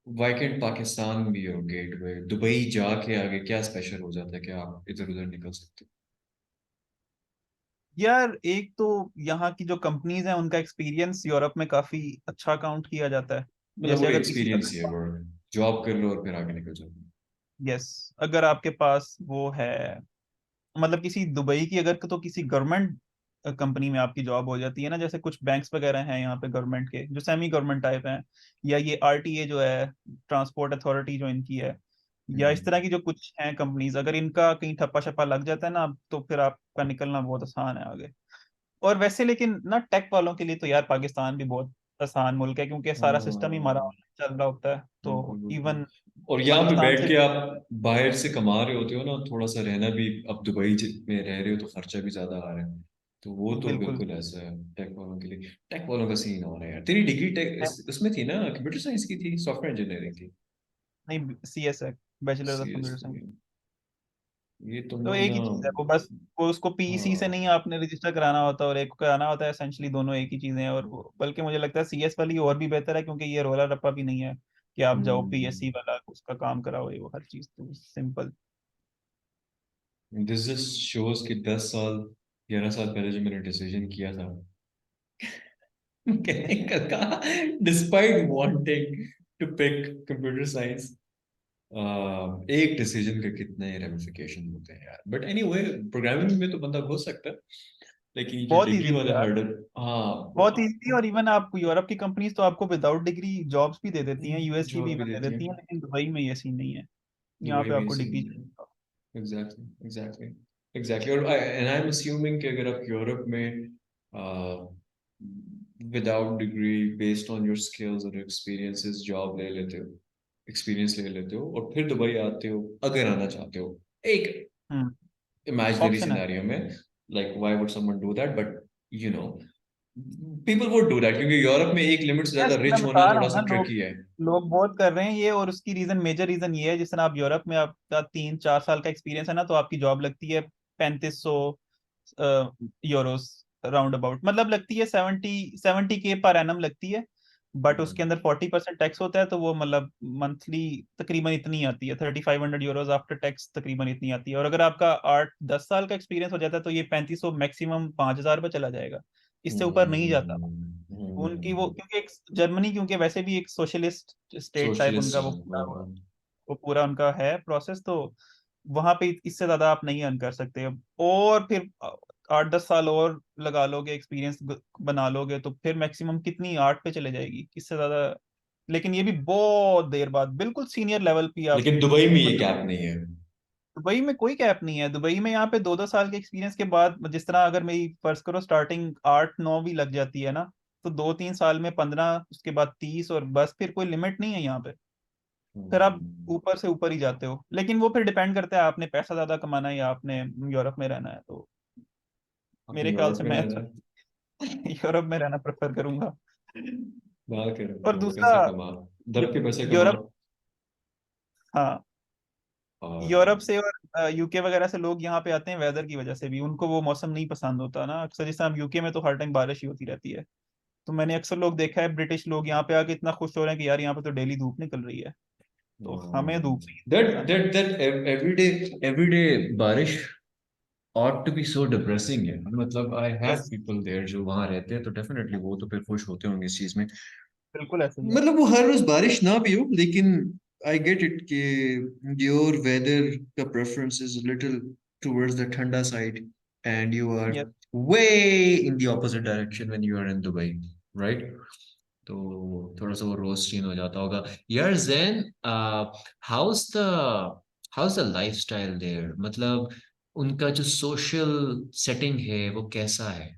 why can't Pakistan be your gateway? Dubai जाके आगे क्या स्पेशल हो जाता है कि आप इधर उधर निकल सकते यार एक तो यहाँ की जो कंपनीज हैं उनका एक्सपीरियंस यूरोप में काफी अच्छा काउंट किया जाता है। हो? मतलब वो जैसे अगर किसी एक्सपीरियंस ही है, वर्ड जॉब कर लो और फिर आगे निकल जाओ। यस, अगर आपके पास वो है, मतलब किसी दुबई की, अगर तो किसी गवर्नमेंट कंपनी में आपकी जॉब हो जाती है ना, जैसे कुछ बैंक्स वगैरह हैं यहाँ पे गवर्नमेंट के जो सेमी गवर्नमेंट टाइप हैं, या ये आरटीए जो है, ट्रांसपोर्ट अथॉरिटी जो इनकी है, या इस हम्म। तरह की जो कुछ हैं कंपनीज, अगर इनका कहीं ठप्पा शप्पा लग जाता है ना, तो फिर आपका निकलना बहुत आसान है आगे। और वैसे लेकिन ना टेक वालों के लिए तो यार पाकिस्तान भी बहुत आसान मुल्क है, क्योंकि सारा सिस्टम ही हमारा हाँ, online चल रहा होता है, बिल्कुल तो बिल्कुल। इवन और यहाँ पे पाकिस्तान बैठ से के आप बाहर से कमा रहे होते हो ना, थोड़ा सा रहना भी, अब दुबई में रह रहे हो तो खर्चा भी ज्यादा आ रहा है, तो वो तो बिल्कुल। बिल्कुल ऐसा है टेक वालों के लिए। टेक वालों का सीन हो रहा है यार। तेरी डिग्री टेक उसमें थी ना, कंप्यूटर साइंस की थी, सॉफ्टवेयर इंजीनियरिंग थी? नहीं, CS है, bachelor of serious? Computer science. ये तुम तो लोग एक ना। ही चीज है वो, बस वो उसको पीईसी से नहीं हाँ। आपने रजिस्टर कराना होता और एक को कराना होता है, एसेंशली दोनों एक ही चीजें हैं। और वो बल्कि मुझे लगता है CS वाली और भी बेहतर है, क्योंकि ये रोला रप्पा भी नहीं है कि आप जाओ हम्म। पीएससी वाला उसका काम कराओ, ये वो हर चीज तो सिंपल। दिस जस्ट शोज कि 10 साल 11 साल पहले जो मैंने डिसीजन किया था कहने का, despite wanting to pick computer science, एक डिसीजन के कितने रेमिफिकेशन होते हैं यार। बट एनीवे, प्रोग्रामिंग में तो बंदा घुस सकता है। लेकिन ये बहुत डिग्री इजी थी वाला यार, हर्डल, हाँ बहुत वो इजी थी। और इवन आप यूरोप की कंपनीज तो आपको विदाउट डिग्री जॉब्स भी दे देती हैं, यूएस की भी जॉब भी इवन दे देती है। देती हैं, लेकिन दुबई में ये सीन नहीं है। यहाँ दुबई पे में आपको सीन डिग्री नहीं चाहिए। है। Exactly exactly exactly. और एंड आई एम अस्यूमिंग कि अगर आप यूरोप में without degree, based on your skills और एक्सपीरियंसेस, जॉब ले लेते हो, एक्सपीरियंस ले लेते हो, और फिर दुबई आते हो, अगर आना चाहते हो, एक हम्म। इमेजिनरी ऑप्शन है। सिनेरियो में, like why would someone do that, but you know people would do that, क्योंकि यूरोप में एक लिमिट से ज्यादा यस, मैं रिच बता होना रहा थोड़ा हूँ सा ना, लोग ट्रिकी है। लोग बहुत कर रहे हैं ये। और उसकी रीजन, मेजर रीजन ये है, जिस तरह आप यूरोप में आपका 3-4 साल का एक्सपीरियंस है ना, तो आपकी जॉब लगती है 3500 यूरोस राउंड अबाउट, मतलब लगती है 70 के पर एनम लगती है। बट उसके अंदर 40% टैक्स होता है, तो वो मतलब मंथली तकरीबन इतनी आती है, 3500 यूरोज आफ्टर टैक्स तकरीबन इतनी आती है। और अगर आपका 8-10 साल का एक्सपीरियंस हो जाता है, तो ये 3500 मैक्सिमम 5000 पे चला जाएगा, इससे ऊपर नहीं जाता। उनकी वो, क्योंकि एक जर्मनी, क्योंकि वैसे भी एक सोशलिस्ट स्टेट टाइप सोशलिस्ट उनका है, वो पूरा उनका है प्रोसेस। तो वहां पे इससे ज्यादा आप नहीं अर्न कर सकते। और फिर 8-10 साल और लगा लोगे, एक्सपीरियंस बना लोगे, तो फिर मैक्सिमम कितनी 8 पे चले जाएगी, इससे ज्यादा। लेकिन ये भी बहुत देर बाद, बिल्कुल सीनियर लेवल पे आप, लेकिन दुबई में ये मतलब कैप नहीं है। दुबई में कोई कैप नहीं है। दुबई में यहाँ पे 2-2 साल के एक्सपीरियंस के बाद, जिस तरह अगर मेरी फर्ज करो स्टार्टिंग 8-9 भी लग जाती है ना, तो 2-3 साल में 15, उसके बाद 30, और बस फिर कोई लिमिट नहीं है यहाँ पे। फिर आप ऊपर से ऊपर ही जाते हो। लेकिन वो फिर डिपेंड करता है आपने पैसा ज्यादा कमाना है या आपने यूरोप में रहना है। तो आपने मेरे ख्याल यूरोप से में मैं रहना तो है। यूरोप में रहना प्रेफर करूंगा। बाहर के और रहो, दूसरा, पैसे कमा, दब के पैसे कमा। यूरोप, हाँ, और यूरोप से और यूके वगैरह से लोग यहाँ पे आते हैं वेदर की वजह से भी। उनको वो मौसम नहीं पसंद होता ना अक्सर, जैसे हम यूके में तो हर टाइम बारिश ही होती रहती है। तो मैंने अक्सर लोग देखा है, ब्रिटिश लोग यहाँ पे आके इतना खुश हो रहे हैं कि यार यहाँ पे तो डेली धूप निकल रही है। तो हमें धूप नहीं दैट पसंद है। दैट दैट एवरीडे बारिश ought to be so depressing है। मतलब I have yes, people there जो वहां रहते हैं, तो डेफिनेटली वो तो फिर खुश होते होंगे इस चीज में। बिल्कुल ऐसे ही है। मतलब वो हर रोज बारिश ना भी हो, लेकिन आई गेट इट कि योर वेदर का preference is little towards the ठंडा side, and you are yes. Way in the opposite direction when you are in Dubai, right? तो थोड़ा सा वो रोज चेंज हो जाता होगा। यार Jain, how's the how's the lifestyle there, मतलब उनका जो सोशल सेटिंग है वो कैसा है?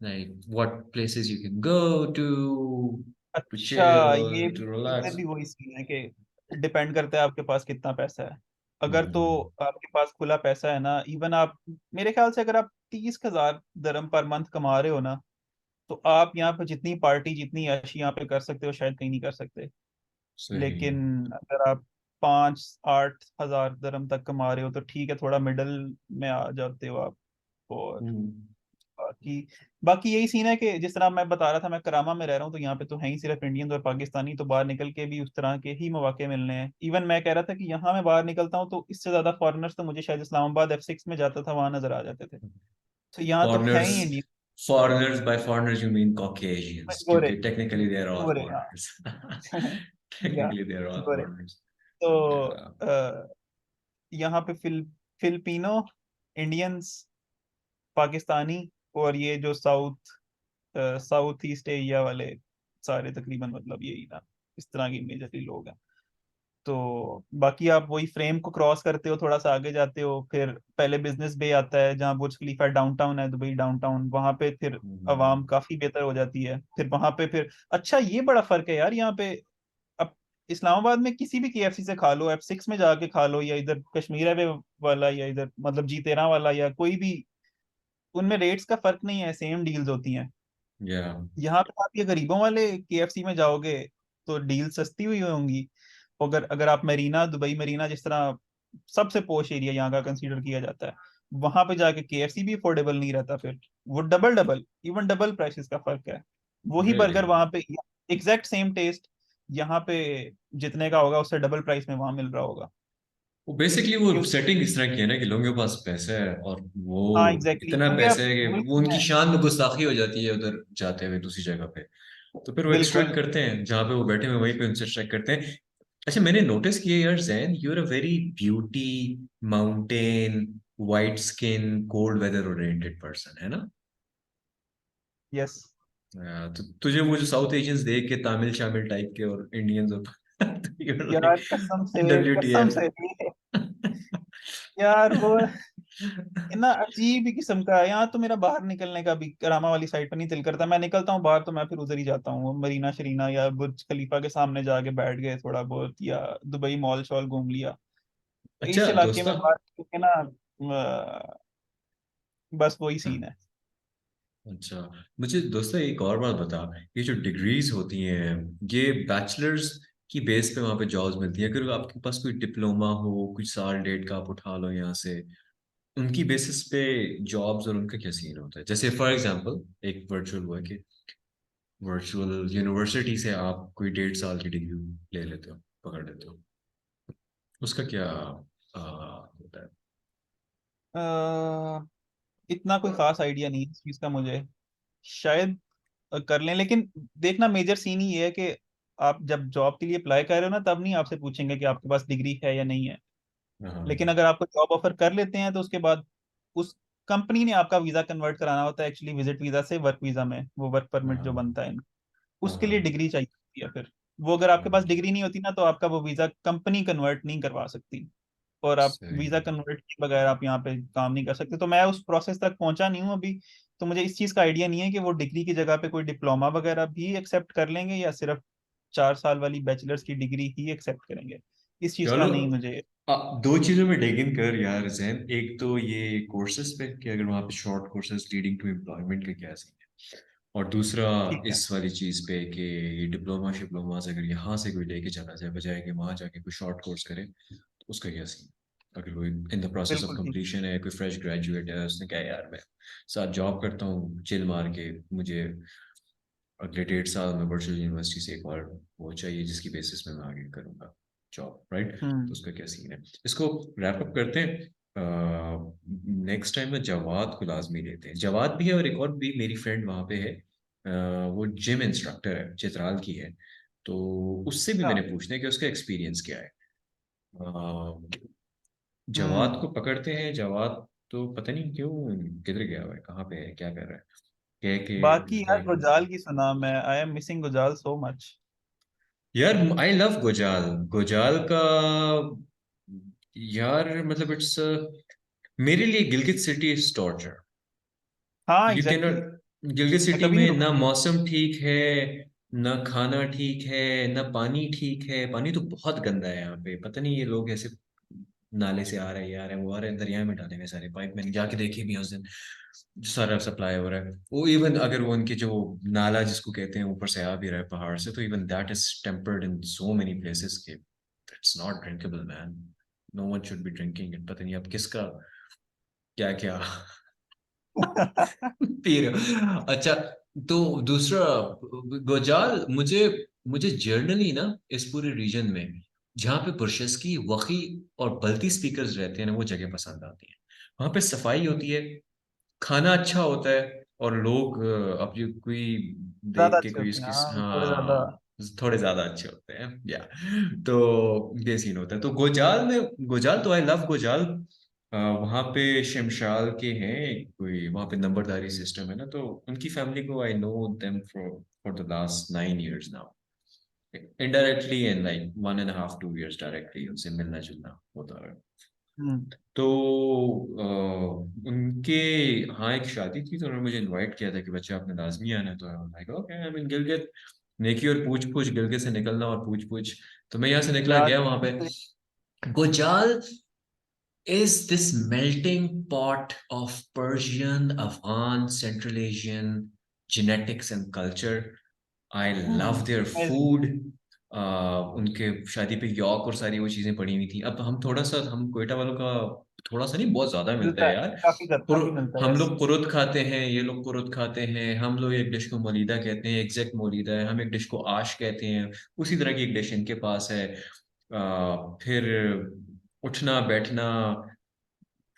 Like what places you can go to to अच्छा, ये चिल, टू इधर रिलैक्स। भी वही सीन है कि डिपेंड करता है आपके पास कितना पैसा है। अगर तो आपके पास खुला पैसा है ना, इवन आप, मेरे ख्याल से अगर आप 30,000 दरम पर मंथ कमा रहे हो ना, तो आप यहाँ पे जितनी पार्टी, जितनी ऐशी यहाँ पे कर सकते हो, शायद कहीं नहीं कर सकते। सही है। लेकिन अगर आप 5-8 हजार दरम तक कमा रहे हो, तो ठीक है, थोड़ा मिडल में आ जाते हो आप। और हम्म। बाकी बाकी यही सीन है कि जिस तरह मैं बता रहा था, मैं करामा में रह रहा हूँ, तो यहाँ पे तो है ही सिर्फ इंडियन और पाकिस्तानी। तो बाहर निकल के भी उस तरह के ही मौके मिलने हैं। इवन मैं कह रहा था कि यहाँ मैं बाहर निकलता हूँ, तो इससे ज्यादा फॉरेनर्स तो मुझे शायद इस्लामाबाद F6 में जाता था, वहां नजर आ जाते थे। तो यहाँ तो है Foreigners, he Indian. foreigners, by foreigners you mean Caucasians, गोरे, क्योंकि technically they are all गोरे, हाँ। foreigners. या Technically they are all Gore. foreigners. तो Yeah. यहाँ पे फिलिपिनो, इंडियंस, पाकिस्तानी, और ये जो साउथ ईस्ट एशिया वाले सारे तकरीबन, मतलब यही ना, इस तरह की मेजरली लोग हैं। तो बाकी आप वही फ्रेम को क्रॉस करते हो, थोड़ा सा आगे जाते हो, फिर पहले बिजनेस बे आता है, जहाँ बुर्ज खलीफा डाउनटाउन है, दुबई डाउनटाउन, वहां पे फिर आवाम हम्म। काफी बेहतर हो जाती है। फिर वहां पे फिर, अच्छा ये बड़ा फर्क है यार यहाँ पे। अब इस्लामाबाद में किसी भी KFC से खा लो, F6 में जाके खा लो, या इधर कश्मीर हाईवे वाला, या इधर मतलब G13 वाला, या कोई भी, उनमें रेट्स का फर्क नहीं है, सेम डील्स होती हैं। Yeah. यहाँ पे आप ये गरीबों वाले KFC में जाओगे, तो डील सस्ती हुई होंगी। अगर अगर आप मरीना, दुबई मरीना, जिस तरह सबसे पोश एरिया यहाँ का कंसीडर किया जाता है, वहां पे जाके KFC भी अफोर्डेबल नहीं रहता। फिर वो double double, even double prices का फर्क है। वही बर्गर Really? वहां पे एग्जैक्ट सेम टेस्ट, यहाँ पे जितने का होगा उससे डबल प्राइस में वहां मिल रहा होगा। वो बेसिकली वो क्यों? सेटिंग इस तरह की है ना कि लोगों के पास पैसा है, और वो हाँ एग्जैक्टली, इतना क्योंकि पैसा आप है कि वही वो चीज़ उनकी है। शान में गुस्ताखी हो जाती है उधर जाते हुए दूसरी जगह पे। तो फिर वो एक्सट्रैक्ट बिल्कुल। करते हैं जहाँ पे वो बैठे हुए, वहीं पे उनसे एक्सट्रैक्ट करते हैं। अच्छा, मैंने नोटिस किया यार Jain, you are a very beauty mountain white skin, cold weather oriented person, है ना? यस। तो तुझे वो जो साउथ एशियंस देख के तमिल शामिल टाइप के और इंडियंस होता तो you're like, यार कसम WTF. से यार वो ना अजीब ही किस्म का है। यहाँ तो मेरा बाहर निकलने का भी करामा वाली साइड पर नहीं दिल करता। मैं निकलता हूँ बाहर तो मैं फिर उधर ही जाता हूँ, मरीना शरीना या बुर्ज खलीफा के सामने जाके बैठ गए थोड़ा बहुत, या दुबई मॉल शॉल घूम लिया। अच्छा इस इलाके दोस्त, में बात करके ना बस वही सीन है। अच्छा मुझे दोस्तों एक और बात बता, ये जो डिग्रीज होती हैं, ये बैचलर्स की बेस पे वहाँ पे जॉब्स मिलती है? अगर आपके पास कोई डिप्लोमा हो, कुछ साल डेट का आप उठा लो यहाँ से, उनकी बेसिस पे जॉब्स और उनका क्या सीन होता है? जैसे फॉर एग्जांपल एक वर्चुअल हुआ कि वर्चुअल यूनिवर्सिटी से आप कोई 1.5 साल की डिग्री ले लेते हो, पकड़ लेते हो, उसका क्या होता है? अ, इतना कोई खास आइडिया नहीं है इस चीज का मुझे। शायद कर लें, लेकिन देखना मेजर सीन ही ये है कि आप जब जॉब के लिए अप्लाई कर रहे हो ना, तब नहीं आपसे पूछेंगे कि आपके पास डिग्री है या नहीं है। हाँ लेकिन अगर आपको जॉब ऑफर कर लेते हैं तो उसके बाद उस कंपनी ने आपका वीजा कन्वर्ट कराना होता है एक्चुअली, विजिट वीजा से वर्क वीजा में, वो वर्क परमिट जो हाँ बनता है, हाँ उसके लिए हाँ डिग्री चाहिए होती है फिर। वो अगर आपके पास हाँ, डिग्री नहीं होती ना, तो आपका वो वीजा कंपनी कन्वर्ट नहीं करवा सकती, और आप सही वीजा कन्वर्ट किए बगैर आप यहाँ पे काम नहीं कर सकते। तो मैं उस प्रोसेस तक पहुंचा नहीं हूँ अभी, तो मुझे इस चीज़ का आइडिया नहीं है कि वो डिग्री की जगह पे कोई डिप्लोमा वगैरह भी एक्सेप्ट कर लेंगे या सिर्फ 4 साल वाली बैचलर्स की डिग्री ही एक्सेप्ट करेंगे। इस चीज़ का चलो। नहीं मुझे। दो चीजों में डिग इन कर यार जैन, एक तो ये कोर्सेज पे कि अगर वहाँ पे short courses leading to employment का क्या सीन है, और दूसरा ठीक है। इस वाली चीज पे कि ये डिप्लोमा शिप्लोमा से अगर यहाँ से कोई लेके चला जाए बजाय कि वहाँ जाके कोई शॉर्ट कोर्स करे, तो उसका क्या सीन? अगर कोई इन द प्रोसेस ऑफ बिल्कुल ठीक। कंप्लीशन है, कोई फ्रेश ग्रेजुएट है, उसने कहा यार मैं साथ जॉब करता हूँ चिल मार के, मुझे अगले 1.5 साल में वर्चुअल यूनिवर्सिटी से एक और वो चाहिए जिसकी बेसिस पे मैं आगे करूंगा जॉब, राइट? तो हम्म। उसका क्या सीन है? इसको रैप अप करते हैं। नेक्स्ट टाइम में जवाद को लाजमी लेते हैं। जवाद भी है और एक और भी मेरी फ्रेंड वहाँ पे है, वो जिम इंस्ट्रक्टर है, चित्राल की है। तो उससे भी अच्छा। मैंने पूछना है कि उसका एक्सपीरियंस क्या है। अ, जवाद हम्म। को पकड़ते हैं। जवाद तो पता नहीं क्यों किधर गया हुआ है, कहाँ पे है, क्या कर रहा है, कह के बाकी यार लाइक। गुजाल की सुना मैं, I am missing Gojal so much. यार आई लव गुजाल। गुजाल का यार मतलब इट्स मेरे लिए गिलगित सिटी इज टॉर्चर। हाँ you can exactly. Not, Gilgit मैं सिटी कभी नहीं में रुका। ना मौसम ठीक है, ना खाना ठीक है, ना पानी ठीक है। पानी तो बहुत गंदा है यहाँ पे, पता नहीं ये लोग ऐसे नाले से आ रहे हैं, ये आ रहे हैं, वो आ रहे हैं, दरिया में डाले हुए सारे पाइप। मैंने जाके देखे भी हैं उस दिन, जो सारा सप्लाई हो रहा है वो, इवन अगर वो उनके जो नाला जिसको कहते हैं ऊपर से आ भी रहा है पहाड़ से, तो even that is tempered in so many places के it's not drinkable man. No one should be drinking it. पता नहीं अब किसका क्या क्या पी रहे हो। अच्छा, तो दूसरा गोजाल, मुझे मुझे जर्नली ना इस पूरे रीजन में जहाँ पे बुरशस्की वकी और बल्ती स्पीकर्स रहते हैं ना, वो जगह पसंद आती है। वहाँ पे सफाई होती है, खाना अच्छा होता है, और लोग अपनी कोई ज्यादा देख के अच्छे कोई होते हैं, इसकी, हाँ थोड़े ज्यादा। हाँ थोड़े ज्यादा अच्छे होते हैं या। तो ये सीन होता है। तो गोजाल में, गोजाल तो आई लव गोजाल। वहाँ पे शमशाल के हैं कोई, वहाँ पे नंबरदारी सिस्टम है ना, तो उनकी फैमिली को I know them for for the last 9 years now, indirectly and like 1.5 2 years directly उनसे मिलना जुलना होता है। हम्म। तो उनके हाँ एक शादी थी, तो उन्होंने मुझे इनवाइट किया था कि बच्चे आपने लाजमी आना है। तो like okay I mean Gilgit, नेकी और पूछ पूछ, गिलगित से निकलना और पूछ पूछ। तो मैं यहाँ से निकला यार गया वहां पे। गुजाल is this melting pot of Persian, Afghan, Central Asian genetics and culture. I love their amazing. food. उनके शादी पे यॉक और सारी वो चीजें पड़ी हुई थी। अब हम थोड़ा सा, हम कोयटा वालों का थोड़ा सा नहीं, बहुत ज्यादा मिलता मिलता है है, यार। काफी मिलता है, हम यस। लोग कुरुत खाते हैं, ये लोग कुरुत खाते हैं। हम लोग एक डिश को मोलीदा कहते हैं, एग्जैक्ट मोलीदा है। हम एक डिश को आश कहते हैं, उसी तरह की एक डिश इनके पास है। फिर उठना बैठना,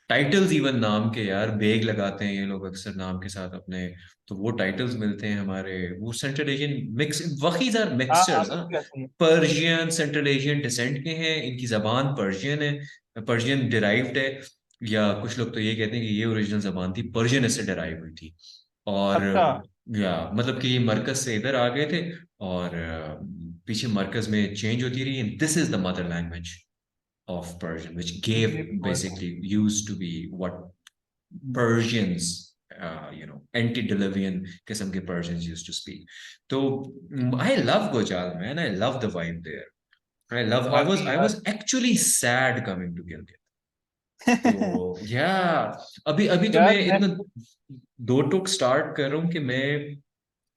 टाइटल्स इवन नाम के यार, बेग लगाते हैं ये लोग अक्सर नाम के साथ अपने। तो वो टाइटल्स मिलते हैं हमारे। वो सेंट्रल एशियन मिक्स, वकीज आर हाँ हाँ मिक्सचर्स, हाँ। बिल्कुल ऐसे ही है। पर्शियन, सेंट्रल एशियन डिसेंट के हैं, इनकी जबान पर्शियन है, पर्शियन डिराइव्ड है। या कुछ लोग तो ये कहते हैं कि ये ओरिजिनल जबान थी, पर्शियन से डराई हुई थी। और अच्छा। या मतलब कि ये मरकज से इधर आ गए थे, और पीछे मरकज में चेंज होती रही, and this is the mother language of Persian which gave ये भी बहुत basically used to be what Persians, antediluvian किस्म के Persians used to speak. तो I love Gojal, man. I love the vibe there. I was वाकई I यार। was actually sad coming to Gilgit. तो अभी अभी तो मैं यार मैं इतना दो टूक स्टार्ट कर रहा हूँ कि मैं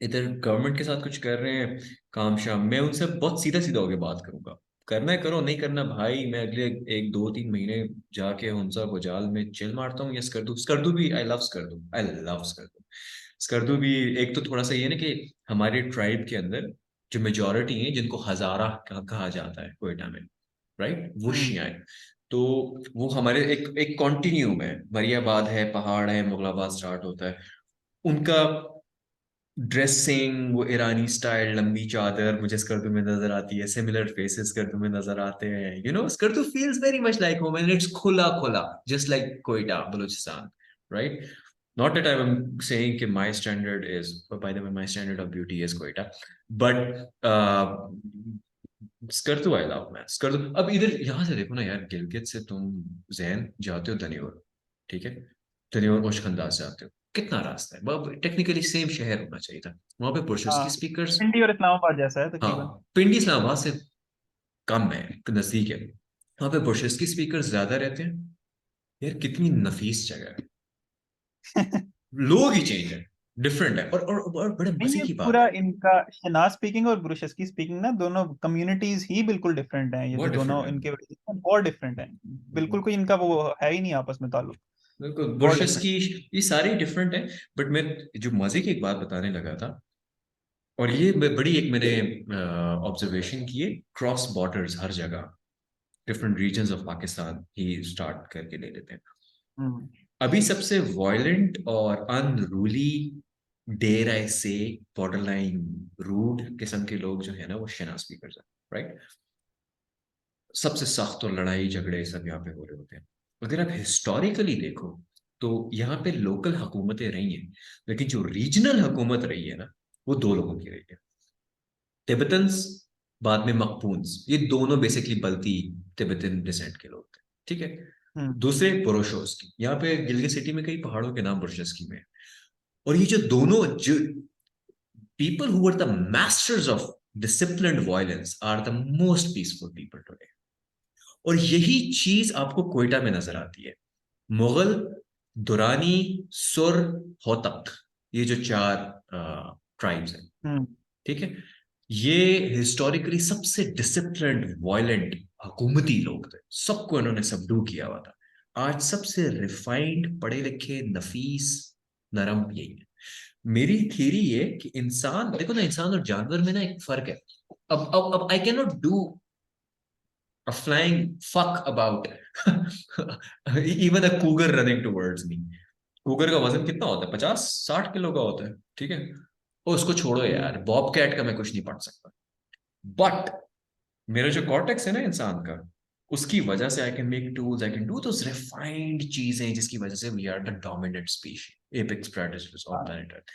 इधर गवर्नमेंट के साथ कुछ कर रहे हैं काम शाम, मैं उनसे बहुत सीधा सीधा होके बात करूंगा। करना है करो, नहीं करना भाई, मैं अगले 1 2 3 महीने जाके हुंसा गुजाल में चिल मारता हूँ। या स्कर्दू, स्कर्दू भी I love Skardu, I love Skardu. Skardu भी एक तो थोड़ा सा ये ना कि हमारे ट्राइब के अंदर जो मेजोरिटी है जिनको हजारा कहा जाता है कोयटा में, राइट, वो हम्म शियाए। तो वो हमारे एक एक कॉन्टिन्यूम है, मरियाबाद है, पहाड़ है, मुगलाबाद स्टार्ट होता है। उनका ड्रेसिंग, वो ईरानी स्टाइल, लंबी चादर मुझे स्कर्दू में नजर आती है, सिमिलर फेसेस स्कर्दू में नजर आते हैं। Skardu feels very much like home, and it's खुला खुला, just like Quetta Balochistan, right. Not that I'm saying कि my standard is, by the way, my standard of beauty is Quetta, but Skardu I love man, Skardu. अब इधर यहाँ से देखो ना यार, गिलगित से तुम जैन जाते हो दनियोर, ठीक है, दनियोर ओशखंदा से आते हो, कितना रास्ता है, टेक्निकली सेम शहर होना चाहिए था। वहां पे पुरुष हाँ, की स्पीकर्स, पिंडी और इस्लामाबाद जैसा है तकरीबन। हाँ पिंडी इस्लामाबाद से कम है, नजदीक है। वहां पे बुशेस की स्पीकर्स ज्यादा रहते हैं। यार कितनी नफीस जगह है, लोग ही चेंज है, डिफरेंट है, और बड़े नहीं, मजे ये की बात पूरा है। इनका शनाज स्पीकिंग और ब्रुशस्की स्पीकिंग ना, दोनों कम्युनिटीज ही बिल्कुल डिफरेंट हैं। ये बहुत जो डिफरेंट दोनों है। इनके बहुत डिफरेंट हैं। बिल्कुल कोई इनका वो है ही नहीं आपस में ताल्लुक। बिल्कुल बहुत बुशेस डिफरेंट। की, ये सारी डिफरेंट है। बट मैं जो मजे की एक बात बताने लगा था, और ये बड़ी एक मैंने ऑब्जर्वेशन की है, क्रॉस बॉर्डर्स हर जगह, डिफरेंट रीजन्स ऑफ पाकिस्तान ही स्टार्ट करके ले लेते हैं। हम्म अभी सबसे वायलेंट और अनरूली, डेयर आई से, बॉर्डरलाइन रूड किस्म के लोग जो है ना, वो शना स्पीकर्स हैं, राइट। सबसे सख्त और लड़ाई झगड़े सब यहाँ पे हो रहे होते हैं। अगर आप हिस्टोरिकली देखो तो यहाँ पे लोकल हुकूमतें रही हैं, लेकिन जो रीजनल हुकूमत रही है ना, वो दो लोगों की रही है। तिब्बतन्स, बाद में मकपून्स, ये दोनों बेसिकली बल्ती तिब्बतन डिसेंट के लोग थे, ठीक है। हम्म दूसरे पुरुषोस की, यहाँ पे गिलगित सिटी में कई पहाड़ों के नाम बुरशस्की में है। और ये जो दोनों जो people who were the masters of disciplined violence are the most peaceful people today. और यही चीज आपको कोयटा में नजर आती है। मुगल, दुरानी, सुर, होतक, ये जो चार ट्राइब्स हैं, हम्म ठीक है, ये हिस्टोरिकली सबसे डिसिप्लिन्ड वायलेंट हुकूमती लोग थे। सबको इन्होंने सबडू किया हुआ था। आज सबसे रिफाइंड, पढ़े लिखे, नफीस, नरम यही है। मेरी थ्योरी ये कि इंसान, देखो ना, इंसान और जानवर में ना एक फर्क है। अब I can not do a flying fuck about even a cougar running towards me. cougar का वजन कितना होता है? 50 60 किलो का होता है, ठीक है। और उसको छोड़ो हम्म यार, बॉब कैट का मैं कुछ नहीं पढ़ सकता। बट मेरा जो कॉर्टेक्स है ना इंसान का, उसकी वजह से I can make tools, I can do those refined चीजें, जिसकी वजह से we are the dominant species, apex predators of हाँ। Planet Earth.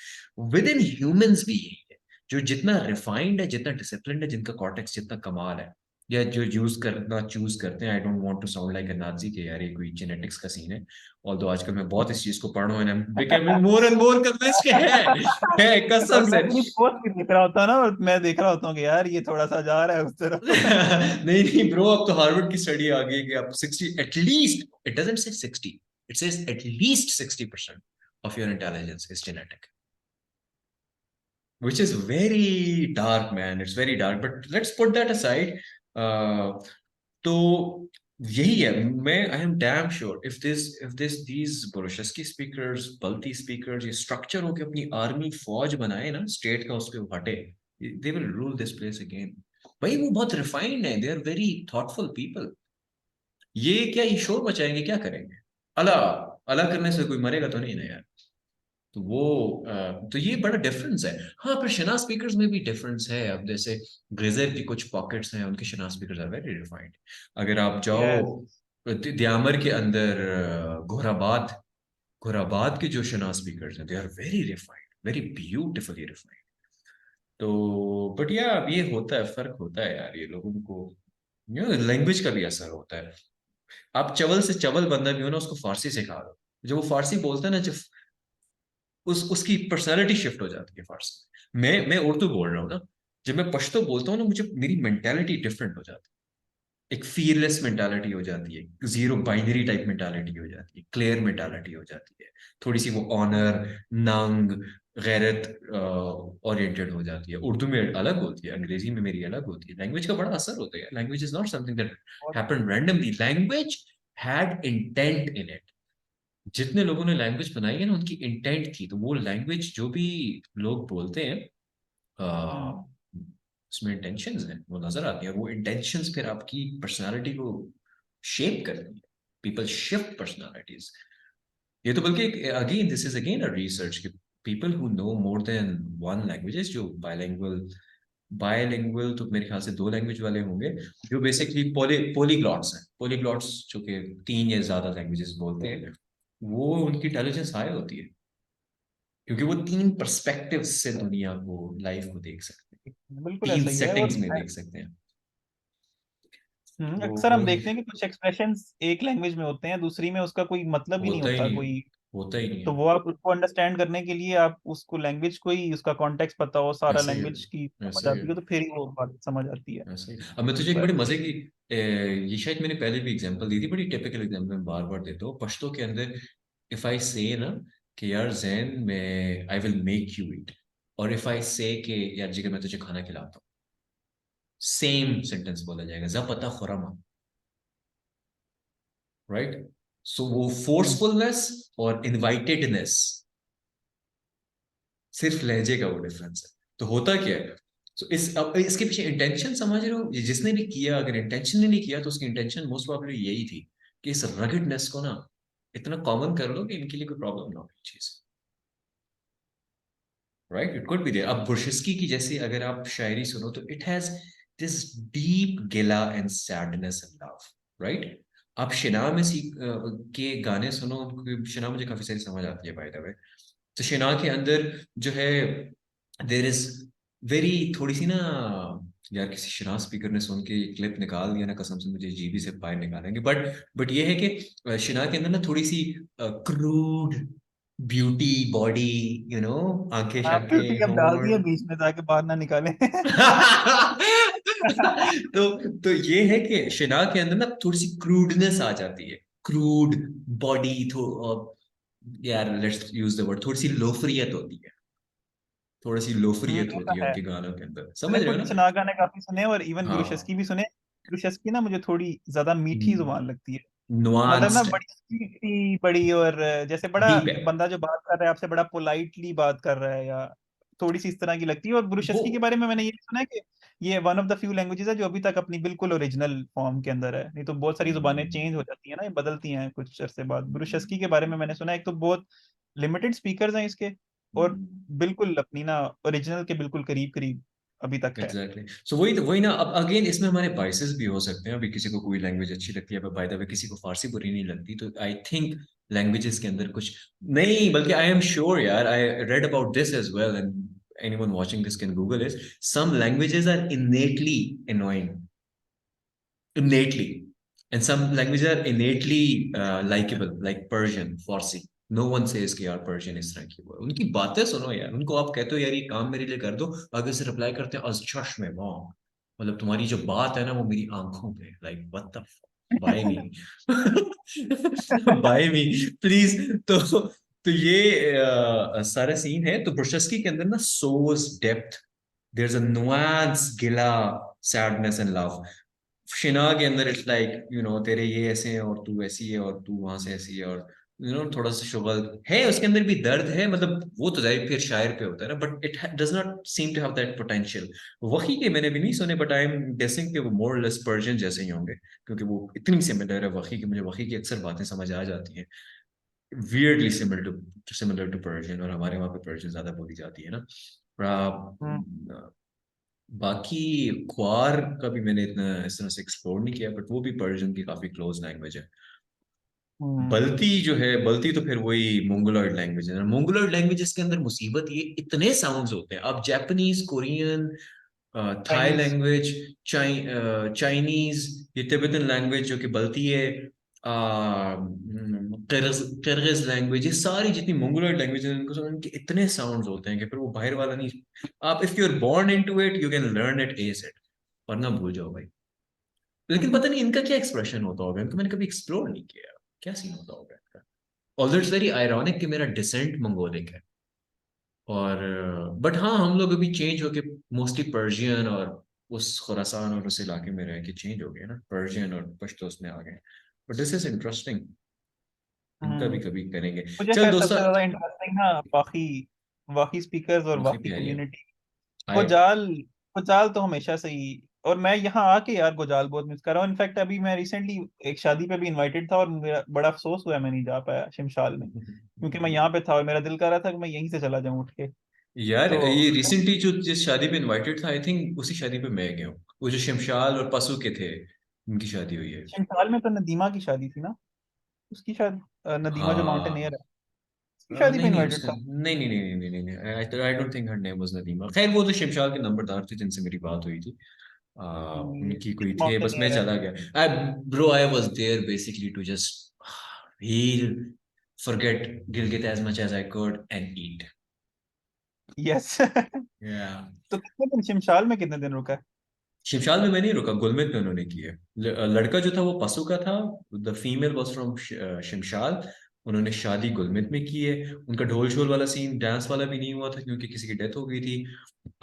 Within humans भी यही है। जो जितना रिफाइंड है, जितना डिसिप्लिन है, जिनका कॉर्टेक्स जितना कमाल है, या जो यूज करना चूज करते हैं, I don't want to sound like a Nazi के यार ये कोई जेनेटिक्स का सीन है। ऑल्दो आजकल मैं बहुत इस चीज को पढ़ रहा हूं, and I am becoming more and more convinced है और कसम मैं से। अपनी पोस्ट भी देख रहा होता हूँ ना, और मैं देख रहा होता हूँ कि यार ये थोड़ा सा जा रहा है उस तरफ। नहीं नहीं ब्रो, अब तो हार्वर्ड की स्टडी आ गई है कि आप 60 at least, it doesn't say 60, it says at least 60% of your intelligence is genetic, which is very dark, man. It's very dark, but let's put that aside. तो यही है, मैं I am damn sure if this these Burushaski speakers, Balti speakers, ये structure होके अपनी army फौज बनाए ना स्टेट का, उसके हटे, they will rule this place again. भाई वो बहुत रिफाइंड है, they are very thoughtful people. ये क्या, ये शोर मचाएंगे, क्या करेंगे? अल्लाह, अल्लाह करने से कोई मरेगा तो नहीं ना यार। तो वो तो ये बड़ा डिफरेंस है। हाँ, पर शना स्पीकर्स में भी डिफरेंस है। अब जैसे ग्रेजर की कुछ पॉकेट्स हैं, उनके शना स्पीकर्स आर वेरी रिफाइंड। अगर आप जाओ यस। द्यामर के अंदर घोराबाद, घोराबाद के जो शना स्पीकर्स हैं, they are very refined, very beautifully refined. तो बट यार ये होता है, फर्क होता है यार, ये लोगों को लैंग्वेज का भी असर होता है। आप चवल से चवल बंदा भी हो ना, उसको फारसी सिखा दो, जब वो फारसी बोलता है ना, जब उसकी पर्सनालिटी शिफ्ट हो जाती है फारसी में। मैं उर्दू बोल रहा हूँ ना, जब मैं पश्तो बोलता हूँ ना, मुझे मेरी मेंटेलिटी डिफरेंट हो जाती है। एक फियरलेस मेंटालिटी हो जाती है, जीरो बाइनरी टाइप मेंटालिटी हो जाती है, क्लियर मेंटालिटी हो जाती है, थोड़ी सी वो ऑनर, नंग, गैरत ओरिएंटेड हो जाती है। उर्दू में अलग होती है, अंग्रेजी में मेरी अलग होती है। लैंग्वेज का बड़ा असर होता है। Language is not something that और happened randomly, language had intent in it. जितने लोगों ने लैंग्वेज बनाई है ना, उनकी इंटेंट थी। तो वो लैंग्वेज जो भी लोग बोलते हैं, हम्म, आ, उसमें इंटेंशंस हैं, वो नजर आती है। वो इंटेंशंस फिर आपकी पर्सनालिटी को शेप करती है। People shift personalities. ये तो बल्कि again this is again a research कि people who know more than one languages, जो बायलिंगुअल, बायलिंगुअल तो मेरे ख्याल से दो लैंग्वेज वाले होंगे, जो बेसिकली पोलीग्लॉट्स हैं। पोलीग्लॉट्स जो कि तीन या ज्यादा लैंग्वेजेस बोलते हैं, वो उनकी इंटेलिजेंस हाई होती है, क्योंकि वो तीन पर्सपेक्टिव से दुनिया को, लाइफ को देख सकते हैं, बिल्कुल तीन ऐसा ही है। और सेटिंग्स में देख सकते हैं। तो अक्सर हम वही देखते हैं कि कुछ एक्सप्रेशंस एक लैंग्वेज में होते हैं, दूसरी में उसका कोई मतलब ही नहीं होता ही होता नहीं, कोई। होता ही नहीं तो है। वो आप उसको अंडरस्टैंड करने के लिए आप उसको लैंग्वेज को ही उसका कॉन्टेक्स्ट पता हो, सारा ऐसे ही लैंग्वेज की है, समझ ऐसे ही है, आती है, तो फिर ही वो बात समझ आती है। ऐसे ही। अब मैं तुझे एक बड़ी बट मजे की ये शायद मैंने पहले भी एग्जांपल दी थी, बड़ी टिपिकल एग्जांपल मैं बार बार देता हूँ पश्तो के अंदर। इफ आई से ना कि यार जैन, मैं I will make you eat, और इफ आई से कि यार जिगर मैं तुझे खाना खिलाता हूँ, सेम सेंटेंस बोला जाएगा, जा पता खुरामा, राइट। सो वो फोर्सफुलनेस और इनवाइटेडनेस, सिर्फ लहजे का वो डिफरेंस है। तो होता क्या है, तो अब इसके पीछे इंटेंशन समझ रहे हो, ये जिसने भी किया, अगर इंटेंशनली नहीं किया तो उसकी इंटेंशन मोस्ट प्रॉब्लली यही थी कि इस रगडनेस को ना इतना कॉमन कर लो कि इनके लिए कोई प्रॉब्लम ना हो चीज, right. It could be there. अब बुर्शिस्की की जैसी अगर आप शायरी सुनो, तो इट हैज दिस डीप गिला and sadness and love, right. आप शिना में के गाने सुनो, शिना मुझे काफी सारी समझ आती है बाय द वे। तो शिना के अंदर जो है, देर इज वेरी थोड़ी सी ना, यार किसी शिना स्पीकर ने सुन के क्लिप निकाल दिया ना, कसम से मुझे जीबी से बाहर निकालेंगे। बट ये है कि शिना के अंदर ना थोड़ी सी क्रूड ब्यूटी, बॉडी, आंखें हाँ, ब्यूटी शाखें अब डाल दिए होंठ। बीच में ताकि बाहर ना निकाले। तो ये है कि शिना के अंदर ना थोड़ी सी क्रूडनेस आ जाती है, क्रूड बॉडी, यार लेट्स यूज द वर्ड, थोड़ी सी लोफरियत होती है, थोड़ी सी लोफरियत ये तो होती है है। उनके गानों के अंदर, मैंने समझ रहे हो कुछ ना। ना गाने काफी सुने और इवन हाँ, गुरुशस्की भी सुने। गुरुशस्की ना मुझे थोड़ी ज्यादा मीठी जुबान लगती है। मतलब ना नुआंस्ड, बड़ी स्वीटी बड़ी, और जैसे बड़ा डीप है बंदा जो बात कर रहा है आपसे बड़ा पोलाइटली बात कर रहा है, या थोड़ी सी इस तरह की लगती है। और वो। ब्रुशस्की के बारे में मैंने ये सुना है कि ये one of the few languages है जो अभी तक अपनी बिल्कुल ओरिजिनल फॉर्म के अंदर है। नहीं तो बहुत सारी जुबानें चेंज हो जाती है ना, ये बदलती हैं कुछ अरसे बाद। ब्रुशस्की के बारे में मैंने सुना है, एक तो बहुत लिमिटेड स्पीकर्स हैं इसके, और बिल्कुल अपनी ना ओरिजिनल के बिल्कुल करीब करीब अभी तक है। एग्जैक्टली। सो वही ना, अब अगेन इसमें हमारे बाइसेस भी हो सकते हैं। अभी किसी को कोई लैंग्वेज अच्छी लगती है, बाय द वे किसी को फारसी बुरी नहीं लगती, तो आई थिंक लैंग्वेजेस के अंदर कुछ नहीं, बल्कि आई एम श्योर यार, I read about this as well, and anyone watching this can google it. Some languages are innately annoying, innately, and some languages are innately likable, like Persian, Farsi. No one says कि यार Persian इस तरह की वो है। उनकी बातें सुनो यार, उनको आप कहते हो यार ये काम मेरे लिए कर दो, आगे से रिप्लाई करते हैं अज चश्म में वाह, मतलब तुम्हारी जो बात है ना वो मेरी आंखों पे, like what the buy me, buy me please. तो ये सारा सीन है। तो ब्रुशस्की के अंदर ना सोज depth, there is a nuance, गिला, सैडनेस एंड लव। शिना के अंदर इट्स लाइक तेरे ये ऐसे हैं और तू ऐसी है और तू वहां से ऐसी है, और थोड़ा सा शुगल है उसके अंदर भी, दर्द है, मतलब वो तो जाहिर फिर शायर पे होता है ना, but it does not seem to have that potential. वही के मैंने भी नहीं सुने, बट आई एम गेसिंग कि वो मोर लेस पर्शियन जैसे ही होंगे, क्योंकि वो इतनी सिमिलर है वही की, मुझे वही की अक्सर बातें समझ आ जाती हैं, वियर्डली सिमिलर टू पर्शियन, और हमारे वहाँ पे पर्शियन ज्यादा बोली जाती है ना। हम्म। बाकी ख्वार का भी मैंने इतना इस तरह से एक्सप्लोर नहीं किया, बट वो भी पर्शियन की काफी क्लोज लैंग्वेज है। हम्म। बल्ती जो है, बल्ती तो फिर वही मोंगोलॉइड लैंग्वेज है। मोंगोलॉइड लैंग्वेजेस के अंदर मुसीबत ये इतने साउंड्स होते हैं। अब Japanese, Korean, Thai Chinese. Language, Chinese, ये तिब्बतन लैंग्वेज जो कि बल्ती है, किर्गिज लैंग्वेज, ये सारी जितनी मोंगोलॉइड लैंग्वेज है उनको उनके इतने साउंड्स होते हैं कि फिर वो बाहर वाला नहीं। आप if you are born into it you can learn it as it, वरना भूल जाओ भाई। लेकिन पता नहीं इनका क्या एक्सप्रेशन होता होगा, इनको मैंने कभी एक्सप्लोर नहीं किया, क्या सीन होता होगा इनका। ऑल्दो इट्स वेरी आयरॉनिक कि मेरा डिसेंट मंगोलिक है, और बट हाँ हम लोग अभी चेंज होके मोस्टली पर्शियन और उस खुरासान और उस इलाके में रह के चेंज हो गए ना, पर्शियन और पश्तो उसमें आ गए। बट दिस इज इंटरेस्टिंग, इनका भी हम्म। कभी करेंगे। मुझे चल खैर दोस्त, सबसे ज्यादा इंटरेस्टिंग ना वाकी, वाकी स्पीकर्स और काफी वाकी प्यारी है। कम्युनिटी। आई गोजाल, गोजाल तो हमेशा से ही। और मैं यहाँ आके यार गोजाल बहुत मिस कर रहा हूँ। इनफैक्ट अभी मैं रिसेंटली एक शादी पे भी इनवाइटेड था और मेरा बड़ा अफसोस हुआ मैं नहीं जा पाया शिमशाल में, क्योंकि मैं यहाँ पे था और मेरा दिल कर रहा था कि मैं यहीं से चला जाऊँ उठ के। यार तो ये रिसेंटली जो जिस शादी पे इनवाइटेड था, आई थिंक उसी शादी पे मैं गया हूँ। वो जो शमशाल और पसू के थे, उनकी शादी हुई है। शिमशाल में तो नदीमा की शादी थी ना, उसकी शादी, नदीमा जो माउंटेन एयर हाँ। है, उसकी शादी पे नहीं नहीं इनवाइटेड उसका था। नहीं नहीं नहीं नहीं नहीं नहीं, I don't think her name was नदीमा। खैर वो तो शमशाल के नंबरदार थे जिनसे मेरी बात हुई थी। उनकी कोई थे, बस माउंटेन मैं एयर है। चला गया। Bro I was there basically to just heal, forget Gilgit as much as I could and eat. Yes. Yeah. तो कितने दिन शिमशाल में, कितने दिन रुका है? शिमशाल में मैं नहीं रुका, गुलमेत में उन्होंने की है। लड़का जो था वो पसु का था, द फीमेल वाज फ्रॉम शिमशाल। उन्होंने शादी गुलमेत में की है। उनका ढोल शोल वाला सीन, डांस वाला भी नहीं हुआ था क्योंकि किसी की डेथ हो गई थी।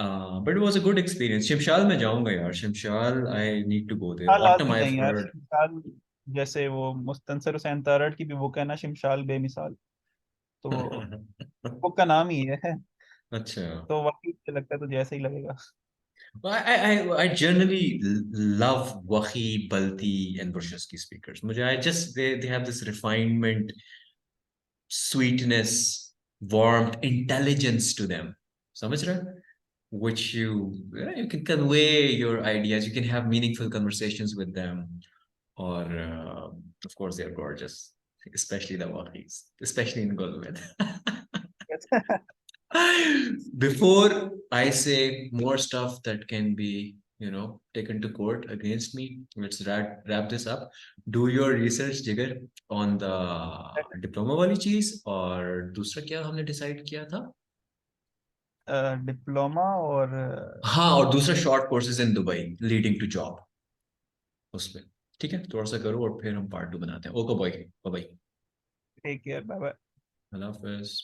But it was a good experience. Shimshal में जाऊंगा यार, Shimshal I need to go there. Shimshal autumn लाजमी आई जाएं यार हर्ड। शिमशाल। जैसे वो मुस्तनसर हुसैन तारड़ की भी बुक है ना, शिमशाल बेमिसाल, तो वो बुक का नाम ही है। अच्छा। तो वाकई मुझे लगता है तो जैसे ही लगेगा। I generally love Wahi, Balti, and Burshevsky speakers. मुझे I just they have this refinement, sweetness, warmth, intelligence to them. समझ रहे हो? Which you can convey your ideas. You can have meaningful conversations with them. Or of course they are gorgeous, especially the Wahis, especially in Gulmed. Before I say more stuff that can be, taken to court against me, let's wrap this up. Do your research, Jigar, on the diploma वाली चीज, और दूसरा क्या हमने decide किया था? Diploma और हाँ, और दूसरा short courses in Dubai leading to job, उसमें। ठीक है, थोड़ा सा करो और फिर हम पार्ट 2 बनाते हैं। Okay boy, bye bye. Take care, bye bye. अल्लाह हाफिज।